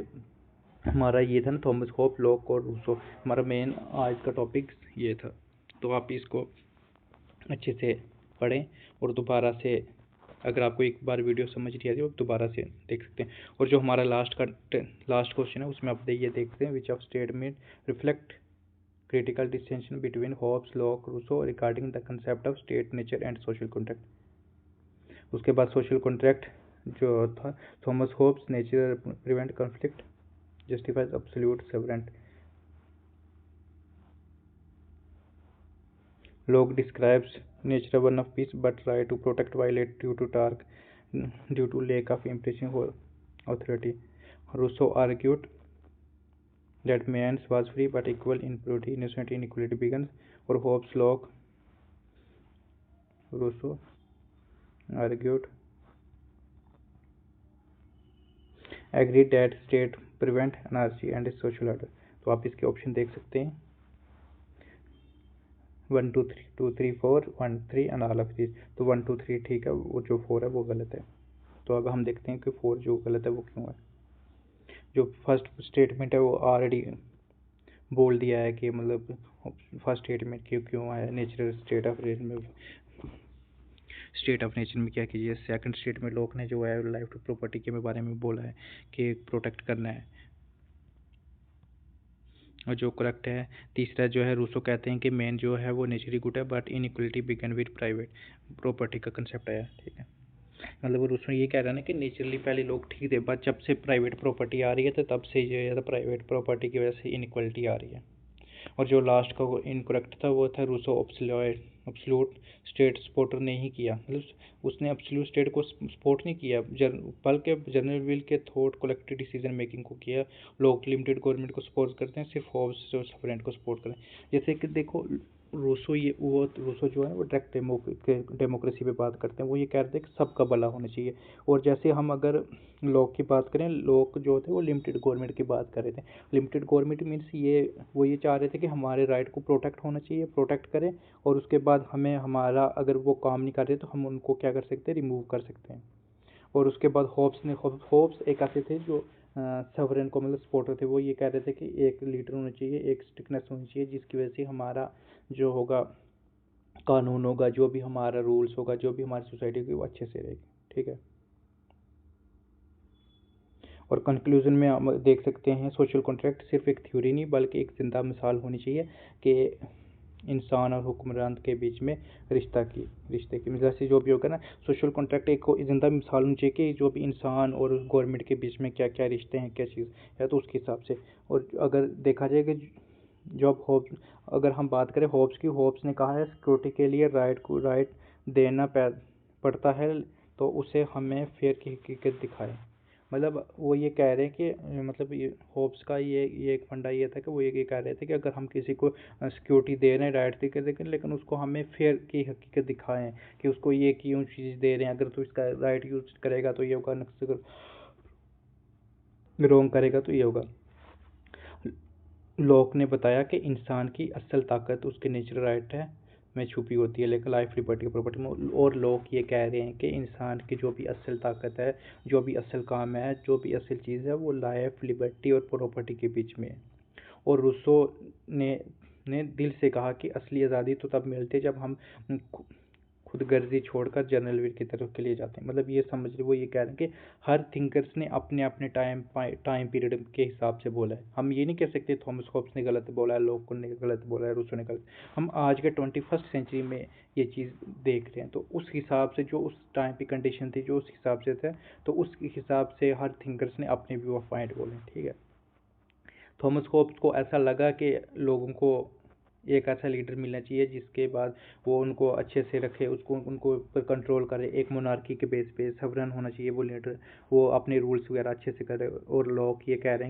हमारा ये था ना थॉमस होप लॉक और रूसो, हमारा मेन आज का टॉपिक ये था। तो आप इसको अच्छे से पढ़ें और दोबारा से अगर आपको एक बार वीडियो समझ नहीं आती तो दोबारा से देख सकते हैं। और जो हमारा लास्ट क्वेश्चन है उसमें आप ये देखते हैं which of statement reflect critical distinction between Hobbes, Locke, Rousseau regarding the concept of state, nature and social contract। उसके बाद social contract जो था Thomas Hobbes nature prevent conflict justifies absolute sovereignty। Locke describes nature one of peace but try to protect violate due to lack of impressive authority। Rousseau argued that man was free but equal in purity, innocent inequality begins। और Hobbes, Locke, Rousseau argued agreed that state prevent anarchy and social order। तो आप इसके ऑप्शन देख सकते हैं 1 2 3 2 3 4 1 3 एंड ऑल ऑफ दिस। तो 1 2 3 ठीक है, वो जो 4 है वो गलत है। तो अब हम देखते हैं कि 4 जो गलत है वो क्यों है। जो फर्स्ट स्टेटमेंट है वो ऑलरेडी बोल दिया है कि मतलब फर्स्ट स्टेटमेंट क्यों आया नेचुरल स्टेट ऑफ नेचर में क्या कीजिए। सेकंड स्टेटमेंट लोग ने जो है लाइफ टू प्रॉपर्टी के बारे में बोला है कि प्रोटेक्ट करना है और जो करेक्ट है। तीसरा जो है रूसो कहते हैं कि मैन जो है वो नेचुरली गुड है but inequality began with private property का कंसेप्ट आया, ठीक है। मतलब रूसो ये कह रहा है ना कि नेचुरली पहले लोग ठीक थे बट जब से प्राइवेट प्रॉपर्टी आ रही है तो तब से जो है प्राइवेट प्रॉपर्टी की वजह से इनइक्वलिटी आ रही है। और जो लास्ट का इनकरेक्ट था वो था रूसो एब्सोल्यूट स्टेट सपोर्टर ने ही किया, मतलब उसने एब्सोल्यूट स्टेट को सपोर्ट नहीं किया बल्कि जनरल विल के थॉट कलेक्टिव डिसीजन मेकिंग को किया। लोग लिमिटेड गवर्नमेंट को सपोर्ट करते हैं, सिर्फ होब्स जो सफरेंट को सपोर्ट करें। जैसे कि देखो रूसो जो है वो डायरेक्ट डेमोक्रेसी पे बात करते हैं, वो ये कहते हैं कि सबका भला होना चाहिए। और जैसे हम अगर लॉक की बात करें, लॉक जो थे वो लिमिटेड गवर्नमेंट की बात कर रहे थे। लिमिटेड गवर्नमेंट मीन्स वो ये चाह रहे थे कि हमारे राइट को प्रोटेक्ट होना चाहिए, प्रोटेक्ट करें और उसके बाद हमें हमारा अगर वो काम नहीं कर रहे तो हम उनको क्या कर सकते हैं, रिमूव कर सकते हैं। और उसके बाद होप्स एक ऐसे थे जो सवरेन को मतलब सपोर्टर थे, वो ये कह रहे थे कि एक लीडर होना चाहिए, एक स्ट्रिक्टनेस होनी चाहिए जिसकी वजह से हमारा जो होगा कानून होगा, जो भी हमारा रूल्स होगा, जो भी हमारी सोसाइटी होगी वो अच्छे से रहेगी, ठीक है। और कंक्लूजन में हम देख सकते हैं सोशल कॉन्ट्रैक्ट सिर्फ एक थ्योरी नहीं बल्कि एक जिंदा मिसाल होनी चाहिए कि इंसान और हुक्मरान के बीच में रिश्ते की जैसे जो भी होगा ना सोशल कॉन्ट्रैक्ट एक जिंदा मिसाल होनी चाहिए कि जो भी इंसान और गवर्नमेंट के बीच में क्या क्या रिश्ते हैं, क्या चीज़ है, तो उसके हिसाब से। और अगर देखा जाए कि जब होब्स अगर हम बात करें होब्स की, होब्स ने कहा है सिक्योरिटी के लिए राइट देना पड़ता है तो उसे हमें फेयर की हकीकत दिखाए। मतलब वो ये कह रहे हैं कि मतलब ये होब्स का ये एक फंडा ये था कि वो ये कह रहे थे कि अगर हम किसी को सिक्योरिटी दे रहे हैं राइट तरीके लेकिन उसको हमें फेयर की हकीकत दिखाएं कि उसको ये क्यों चीज़ दे रहे हैं, अगर तो इसका राइट यूज करेगा तो ये होगा, रॉन्ग करेगा तो ये होगा। लॉक ने बताया कि इंसान की असल ताकत उसके नेचुरल राइट है में छुपी होती है, लेकिन लाइफ लिबर्टी प्रॉपर्टी में। और लोग ये कह रहे हैं कि इंसान की जो भी असल ताकत है, जो भी असल काम है, जो भी असल चीज़ है, वो लाइफ लिबर्टी और प्रॉपर्टी के बीच में है। और रूसो ने दिल से कहा कि असली आज़ादी तो तब मिलती है जब हम खुद गर्जी छोड़कर जर्नलविल की तरफ के लिए जाते हैं। मतलब ये समझ लो, वो ये कह रहे हैं कि हर थिंकर्स ने अपने अपने टाइम पीरियड के हिसाब से बोला है। हम ये नहीं कह सकते थॉमस हॉब्स ने गलत बोला है, लोग ने गलत बोला है, रूसो ने गलत। हम आज के 21st सेंचुरी में ये चीज़ देख रहे हैं, तो उस हिसाब से जो उस टाइम की कंडीशन थी, जो उस हिसाब से थे, तो उस हिसाब से हर थिंकर्स ने अपने व्यू ऑफ पॉइंट बोले। ठीक है। थॉमस होब्स को ऐसा लगा कि लोगों को एक ऐसा लीडर मिलना चाहिए जिसके बाद वो उनको अच्छे से रखे, उसको उनको पर कंट्रोल करे, एक मोनार्की के बेस पे सवरन होना चाहिए वो लीडर, वो अपने रूल्स वगैरह अच्छे से करे। और लोग ये कह रहे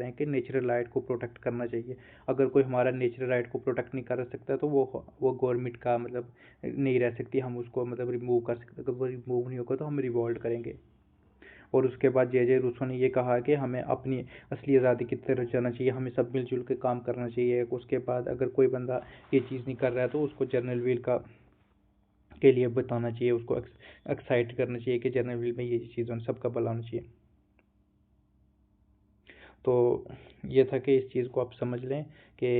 हैं कि नेचुरल राइट को प्रोटेक्ट करना चाहिए। अगर कोई हमारा नेचुरल राइट को प्रोटेक्ट नहीं कर सकता तो वो गवर्नमेंट का मतलब नहीं रह सकती, हम उसको मतलब रिमूव कर सकते। अगर वो रिमूव नहीं होगा तो हम रिवॉल्ट करेंगे। और उसके बाद जे रूसो ने ये कहा कि हमें अपनी असली आज़ादी की तरफ जाना चाहिए, हमें सब मिलजुल के काम करना चाहिए। उसके बाद अगर कोई बंदा ये चीज़ नहीं कर रहा है तो उसको जर्नल व्हील का के लिए बताना चाहिए, उसको एक्साइट करना चाहिए कि जर्नल व्हील में ये चीज़ सबका भला होना चाहिए। तो ये था कि इस चीज़ को आप समझ लें कि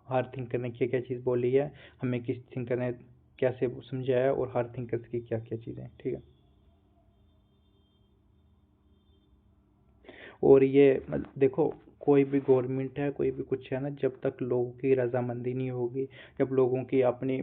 हर थिंकर ने क्या क्या चीज़ बोली है, हमें किस थिंकर ने कैसे समझाया है, और हर थिंकर्स की क्या क्या चीज़ें। ठीक है। और ये देखो, कोई भी गवर्नमेंट है, कोई भी कुछ है ना, जब तक लोगों की रजामंदी नहीं होगी, जब लोगों की अपनी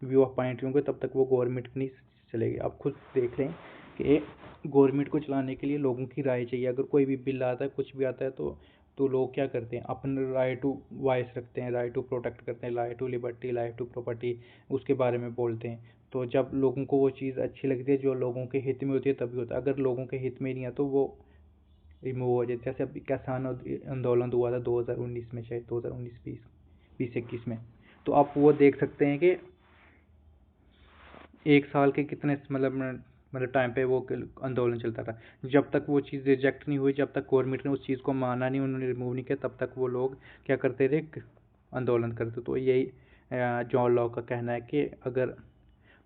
व्यू ऑफ पॉइंट होंगे, तब तक वो गवर्नमेंट नहीं चलेगी। आप खुद देख लें कि गवर्नमेंट को चलाने के लिए लोगों की राय चाहिए। अगर कोई भी बिल आता है, कुछ भी आता है, तो लोग क्या करते हैं, अपने राइट टू वॉइस रखते हैं, राइट टू प्रोटेक्ट करते हैं, right to liberty, right to property, उसके बारे में बोलते हैं। तो जब लोगों को वो चीज़ अच्छी लगती है, जो लोगों के हित में होती है, तभी होता है। अगर लोगों के हित में नहीं है तो वो रिमूव हो जाते। जैसे अभी किसान आंदोलन हुआ था 2019 में, शायद 2019 20 21 में। तो आप वो देख सकते हैं कि एक साल के कितने मतलब टाइम पे वो आंदोलन चलता था। जब तक वो चीज़ रिजेक्ट नहीं हुई, जब तक गवर्नमेंट ने उस चीज़ को माना नहीं, उन्होंने रिमूव नहीं किया, तब तक वो लोग क्या करते थे, आंदोलन करते। तो यही जॉन लॉक का कहना है कि अगर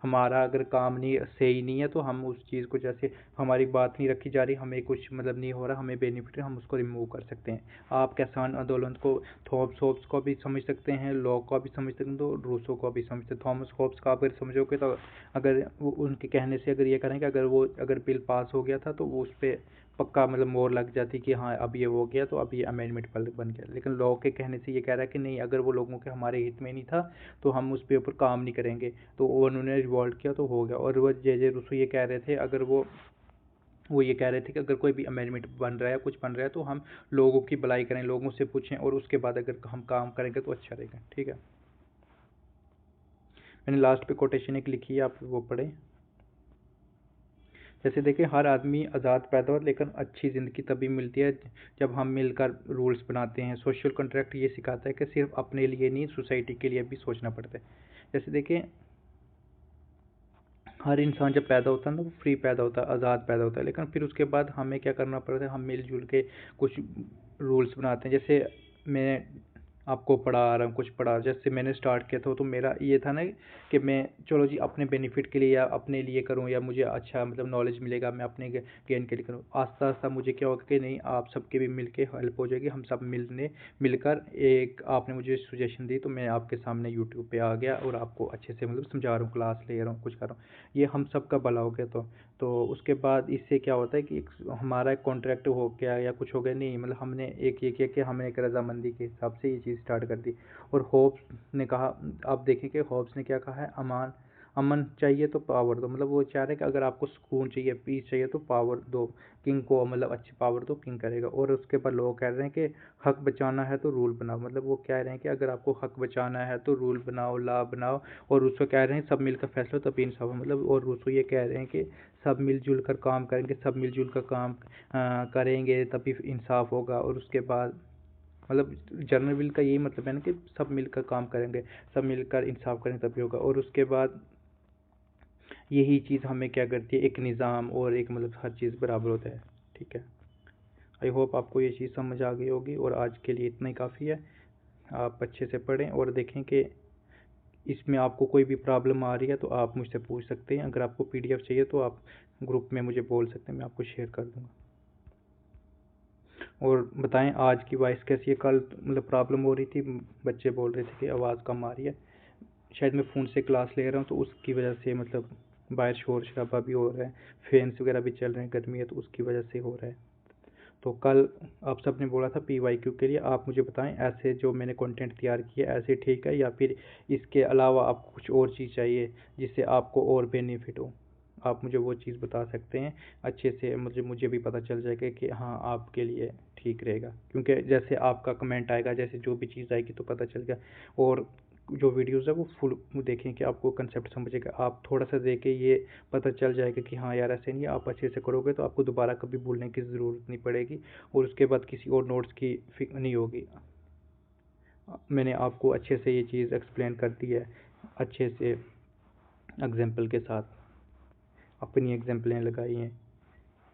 हमारा अगर काम नहीं सही नहीं है तो हम उस चीज़ को, जैसे हमारी बात नहीं रखी जा रही, हमें कुछ मतलब नहीं हो रहा, हमें बेनिफिट है, हम उसको रिमूव कर सकते हैं। आप किसान आंदोलन को थॉमस होब्स को भी समझ सकते हैं, लॉक को भी समझ सकते हैं, तो रूसो को भी समझ सकते हैं। थॉमस होब्स का अगर समझोगे तो अगर वो उनके कहने से अगर ये करें कि अगर बिल पास हो गया था तो वो उस पर पक्का मतलब मोहर लग जाती कि हाँ अब ये हो गया, तो अब ये अमेंडमेंट बन गया। लेकिन लॉ के कहने से ये कह रहा है कि नहीं, अगर वो लोगों के हमारे हित में नहीं था तो हम उस पे ऊपर काम नहीं करेंगे। तो उन्होंने रिवॉल्ट किया तो हो गया। और वो जे रूसो ये कह रहे थे, अगर वो ये कह रहे थे कि अगर कोई भी अमेंडमेंट बन रहा है, कुछ बन रहा है, तो हम लोगों की भलाई करें, लोगों से पूछें, और उसके बाद अगर हम काम करेंगे तो अच्छा रहेगा। ठीक है। मैंने लास्ट पे कोटेशन एक लिखी है, आप वो पढ़ें। जैसे देखिए, हर आदमी आज़ाद पैदा हो, लेकिन अच्छी ज़िंदगी तभी मिलती है जब हम मिलकर रूल्स बनाते हैं। सोशल कॉन्ट्रैक्ट ये सिखाता है कि सिर्फ अपने लिए नहीं, सोसाइटी के लिए भी सोचना पड़ता है। जैसे देखिए, हर इंसान जब पैदा होता है ना, वो फ्री पैदा होता है, आज़ाद पैदा होता है, लेकिन फिर उसके बाद हमें क्या करना पड़ता है, हम मिलजुल के कुछ रूल्स बनाते हैं। जैसे मैं आपको पढ़ा रहा हूँ, कुछ पढ़ा, जैसे मैंने स्टार्ट किया था तो मेरा ये था ना कि मैं चलो जी अपने बेनिफिट के लिए या अपने लिए करूँ, या मुझे अच्छा मतलब नॉलेज मिलेगा, मैं अपने गेन के लिए करूँ। आस्ता आस्ता मुझे क्या होगा कि नहीं, आप सबके भी मिल के हेल्प हो जाएगी, हम सब मिलकर एक, आपने मुझे सजेशन दी तो मैं आपके सामने यूट्यूब पे आ गया और आपको अच्छे से मतलब समझा रहा हूँ, क्लास ले रहा हूँ, कुछ कर रहा हूँ। ये हम सब का भला हो गया। तो उसके बाद इससे क्या होता है कि हमारा एक कॉन्ट्रैक्ट हो गया या कुछ हो गया, नहीं मतलब हमने एक ये किया कि हमने एक रजामंदी के हिसाब से ये चीज़ स्टार्ट कर दी। और होब्स ने कहा, आप देखें कि होब्स ने क्या कहा है, अमन चाहिए तो पावर दो। मतलब वो चाह रहे हैं कि अगर आपको सुकून चाहिए, पीस चाहिए, तो पावर दो किंग को, मतलब अच्छी पावर दो, किंग करेगा। और उसके बाद लोग कह रहे हैं कि हक बचाना है तो रूल बनाओ। मतलब वो कह रहे हैं कि अगर आपको हक बचाना है तो रूल बनाओ, लॉ बनाओ। और रूसो कह रहे हैं सब मिलकर फैसला तभी इंसाफ हो। मतलब और रूसो ये कह रहे हैं कि सब मिलजुल कर काम करेंगे, सब मिलजुल कर काम करेंगे तभी इंसाफ होगा। और उसके बाद मतलब जनरल विल का यही मतलब है ना कि सब मिलकर काम करेंगे, सब मिलकर इंसाफ करेंगे तभी होगा। और उसके बाद यही चीज़ हमें क्या करती है, एक निज़ाम और एक मतलब हर चीज़ बराबर होता है। ठीक है। आई होप आपको ये चीज़ समझ आ गई होगी, और आज के लिए इतना ही काफ़ी है। आप अच्छे से पढ़ें और देखें कि इसमें आपको कोई भी प्रॉब्लम आ रही है तो आप मुझसे पूछ सकते हैं। अगर आपको पीडीएफ चाहिए तो आप ग्रुप में मुझे बोल सकते हैं, मैं आपको शेयर कर दूंगा। और बताएं आज की वॉइस कैसी है? कल मतलब प्रॉब्लम हो रही थी, बच्चे बोल रहे थे कि आवाज़ कम आ रही है। शायद मैं फ़ोन से क्लास ले रहा हूँ तो उसकी वजह से मतलब बाहर शोर शराबा भी हो रहा है, फैंस वगैरह भी चल रहे हैं, गर्मी है तो उसकी वजह से हो रहा है। तो कल आप सब ने बोला था पीवाईक्यू के लिए, आप मुझे बताएं ऐसे जो मैंने कंटेंट तैयार किया ऐसे ठीक है या फिर इसके अलावा आपको कुछ और चीज़ चाहिए जिससे आपको और बेनिफिट हो? आप मुझे वो चीज़ बता सकते हैं अच्छे से, मुझे भी पता चल जाएगा कि हाँ आपके लिए ठीक रहेगा। क्योंकि जैसे आपका कमेंट आएगा, जैसे जो भी चीज़ आएगी तो पता चल गया। और जो वीडियोज़ है वो फुल देखें कि आपको कंसेप्ट समझेगा। आप थोड़ा सा देखें, ये पता चल जाएगा कि हाँ यार ऐसे नहीं, आप अच्छे से करोगे तो आपको दोबारा कभी भूलने की ज़रूरत नहीं पड़ेगी और उसके बाद किसी और नोट्स की फिक्र नहीं होगी। मैंने आपको अच्छे से ये चीज़ एक्सप्लेन कर दी है, अच्छे से एग्जाम्पल के साथ अपनी एग्जाम्पलें लगाई हैं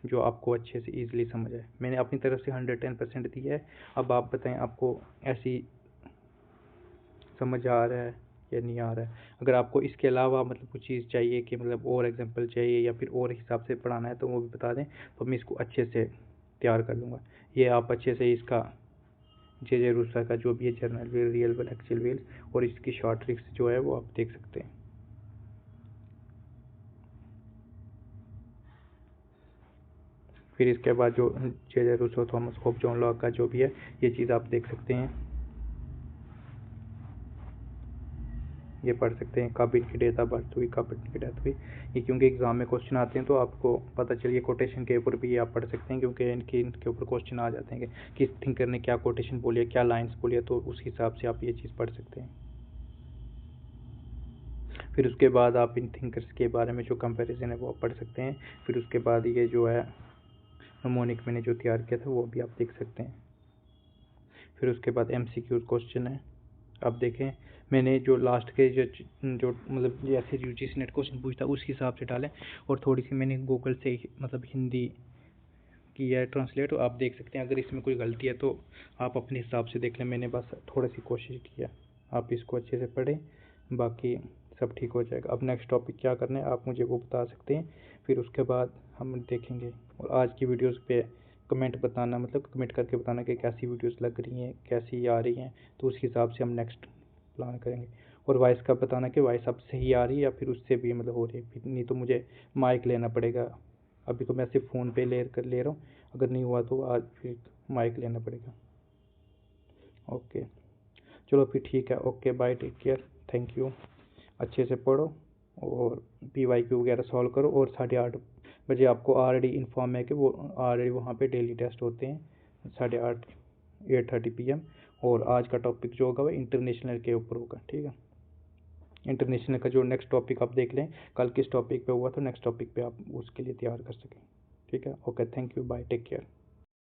जो आपको अच्छे से ईजिली समझ आए। मैंने अपनी तरफ से 110% दिया है। अब आप बताएं आपको ऐसी समझ आ रहा है या नहीं आ रहा है? अगर आपको इसके अलावा मतलब कुछ चीज़ चाहिए कि मतलब और एग्जांपल चाहिए या फिर और हिसाब से पढ़ाना है तो वो भी बता दें, तो मैं इसको अच्छे से तैयार कर लूँगा। ये आप अच्छे से इसका जे रूसा का जो भी है journal wheel, real wheel, actual wheel और इसकी शॉर्ट ट्रिक्स जो है वो आप देख सकते हैं। फिर इसके बाद जो J Rousseau, Thomas Hobbes, John Locke का जो भी है ये चीज़ आप देख सकते हैं, ये पढ़ सकते हैं। कब इनकी डेट ऑफ बर्थ हुई, कब इनकी डेथ हुई, ये क्योंकि एग्जाम में क्वेश्चन आते हैं तो आपको पता चलिए। कोटेशन के ऊपर भी आप पढ़ सकते हैं क्योंकि इनके ऊपर क्वेश्चन आ जाते हैं कि किस थिंकर ने क्या कोटेशन बोली है, क्या लाइन्स बोली है, तो उस हिसाब से आप ये चीज़ पढ़ सकते हैं। फिर उसके बाद आप इन थिंकर्स के बारे में जो कंपैरिजन है वो आप पढ़ सकते हैं। फिर उसके बाद ये जो है नमोनिक मैंने जो तैयार किया था वो भी आप देख सकते हैं। फिर उसके बाद MCQ क्वेश्चन है, आप देखें। मैंने जो लास्ट के जो मतलब जैसे यूजीसी नेट क्वेश्चन पूछता उस हिसाब से डालें और थोड़ी सी मैंने गूगल से मतलब हिंदी की है ट्रांसलेट, तो आप देख सकते हैं। अगर इसमें कोई गलती है तो आप अपने हिसाब से देख लें, मैंने बस थोड़ी सी कोशिश की है। आप इसको अच्छे से पढ़ें, बाकी सब ठीक हो जाएगा। अब नेक्स्ट टॉपिक क्या करना है आप मुझे वो बता सकते हैं, फिर उसके बाद हम देखेंगे। और आज की वीडियोज़ पे कमेंट बताना, मतलब कमेंट करके बताना कि कैसी वीडियोज़ लग रही हैं, कैसी आ रही हैं, तो उस हिसाब से हम नेक्स्ट प्लान करेंगे। और वॉइस का बताना कि वॉइस अब सही आ रही है या फिर उससे भी मतलब हो रही है, फिर नहीं तो मुझे माइक लेना पड़ेगा। अभी तो मैं सिर्फ फ़ोन पे ले रहा हूँ, अगर नहीं हुआ तो आज फिर माइक लेना पड़ेगा। ओके चलो फिर ठीक है, okay bye, take care, thank you. अच्छे से पढ़ो और PYQ वगैरह सॉल्व करो। और 8:30 बजे आपको ऑलरेडी इन्फॉर्म है कि वो ऑलरेडी वहाँ पे डेली टेस्ट होते हैं 8:30 8:30 PM। और आज का टॉपिक जो होगा वो इंटरनेशनल के ऊपर होगा, ठीक है। इंटरनेशनल का जो नेक्स्ट टॉपिक आप देख लें, कल किस टॉपिक पे हुआ तो नेक्स्ट टॉपिक पे आप उसके लिए तैयार कर सकें, ठीक है। Okay thank you, bye, take care.